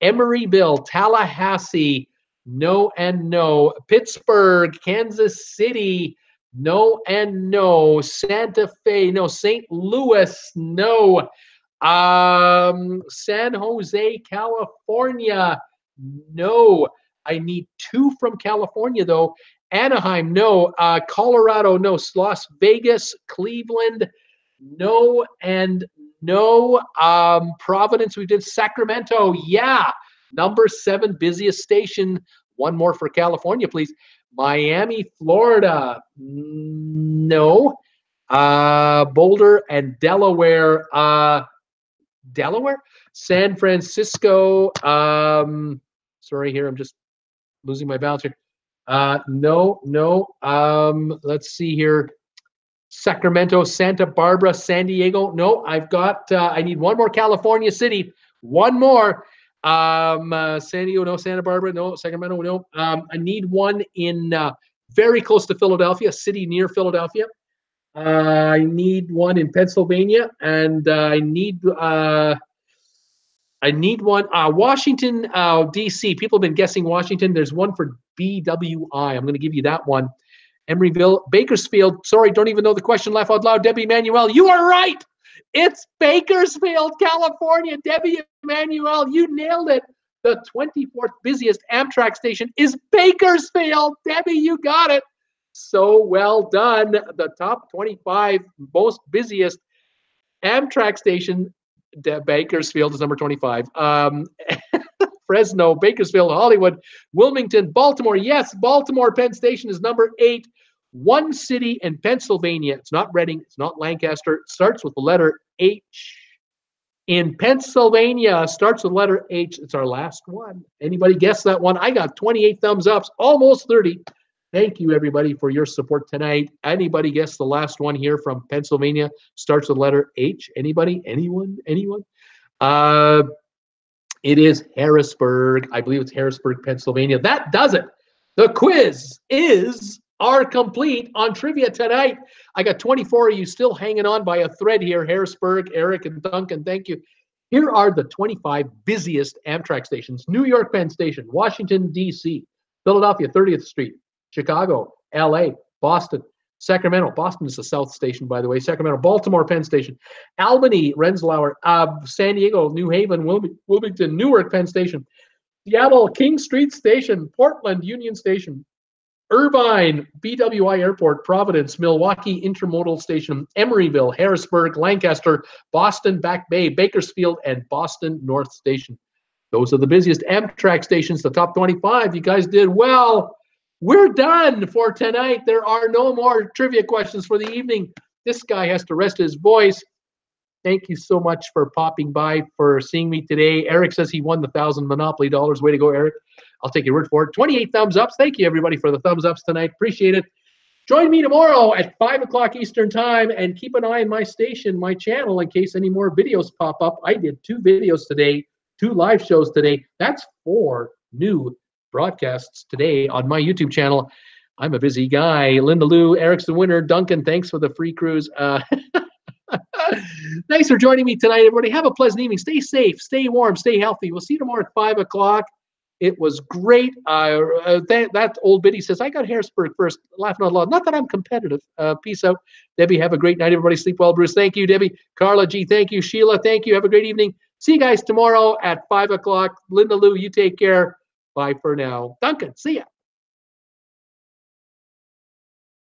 Emeryville, Tallahassee, no and no. Pittsburgh, Kansas City, no and no. Santa Fe, no. St. Louis, no. San Jose, California, no. I need 2 from California, though. Anaheim, no. Colorado, no. Las Vegas, Cleveland, no and no. Providence, we did. Sacramento, yeah. Number 7 busiest station. One more for California, please. Miami, Florida, no. Boulder and Delaware, Delaware. San Francisco, sorry here, I'm just losing my balance here. No. Let's see here. Sacramento, Santa Barbara, San Diego. No, I've got, I need one more California city. One more. San Diego, no. Santa Barbara, no. Sacramento, no. I need one in very close to Philadelphia, city near Philadelphia. I need one in Pennsylvania, and I need one, Washington, D.C. People have been guessing Washington. There's one for BWI. I'm going to give you that one. Emeryville, Bakersfield. Sorry, don't even know the question. Laugh out loud. Debbie Emanuel, you are right. It's Bakersfield, California. Debbie Emanuel, you nailed it. The 24th busiest Amtrak station is Bakersfield. Debbie, you got it. So well done. The top 25 most busiest Amtrak station, Bakersfield is number 25. Fresno, Bakersfield, Hollywood, Wilmington, Baltimore. Yes, Baltimore Penn Station is number 8. One city in Pennsylvania. It's not Reading. It's not Lancaster. It starts with the letter H. In Pennsylvania, starts with the letter H. It's our last one. Anybody guess that one? I got 28 thumbs ups, almost 30. Thank you, everybody, for your support tonight. Anybody guess the last one here from Pennsylvania? Starts with the letter H. Anybody? Anyone? Anyone? It is Harrisburg. I believe it's Harrisburg, Pennsylvania. That does it. The quiz are complete on trivia tonight. I got 24 of you still hanging on by a thread here. Harrisburg, Eric, and Duncan, thank you. Here are the 25 busiest Amtrak stations. New York Penn Station, Washington, D.C., Philadelphia, 30th Street, Chicago, L.A., Boston, Sacramento. Boston is the South Station, by the way. Sacramento, Baltimore Penn Station, Albany, Rensselaer, San Diego, New Haven, Wilmington, Newark Penn Station, Seattle, King Street Station, Portland, Union Station, Irvine, BWI Airport, Providence, Milwaukee Intermodal Station, Emeryville, Harrisburg, Lancaster, Boston, Back Bay, Bakersfield, and Boston North Station. Those are the busiest Amtrak stations, the top 25. You guys did well. We're done for tonight. There are no more trivia questions for the evening. this guy has to rest his voice. Thank you so much for popping by, for seeing me today. Eric says he won the 1,000 Monopoly dollars. Way to go, Eric. I'll take your word for it. 28 thumbs ups. Thank you, everybody, for the thumbs ups tonight. Appreciate it. Join me tomorrow at 5 o'clock Eastern time, and keep an eye on my station, my channel, in case any more videos pop up. I did 2 videos today, 2 live shows today. That's 4 new broadcasts today on my YouTube channel. I'm a busy guy. Linda Lou, Eric's the winner. Duncan, thanks for the free cruise. Thanks for joining me tonight, everybody. Have a pleasant evening. Stay safe, stay warm, stay healthy. We'll see you tomorrow at 5 o'clock. It was great. That old biddy says, I got Harrisburg first. Laughing out loud. Not that I'm competitive. Peace out. Debbie, have a great night. Everybody sleep well. Bruce, thank you. Debbie, Carla G, thank you. Sheila, thank you. Have a great evening. See you guys tomorrow at 5 o'clock. Linda Lou, you take care. Bye for now. Duncan, see ya.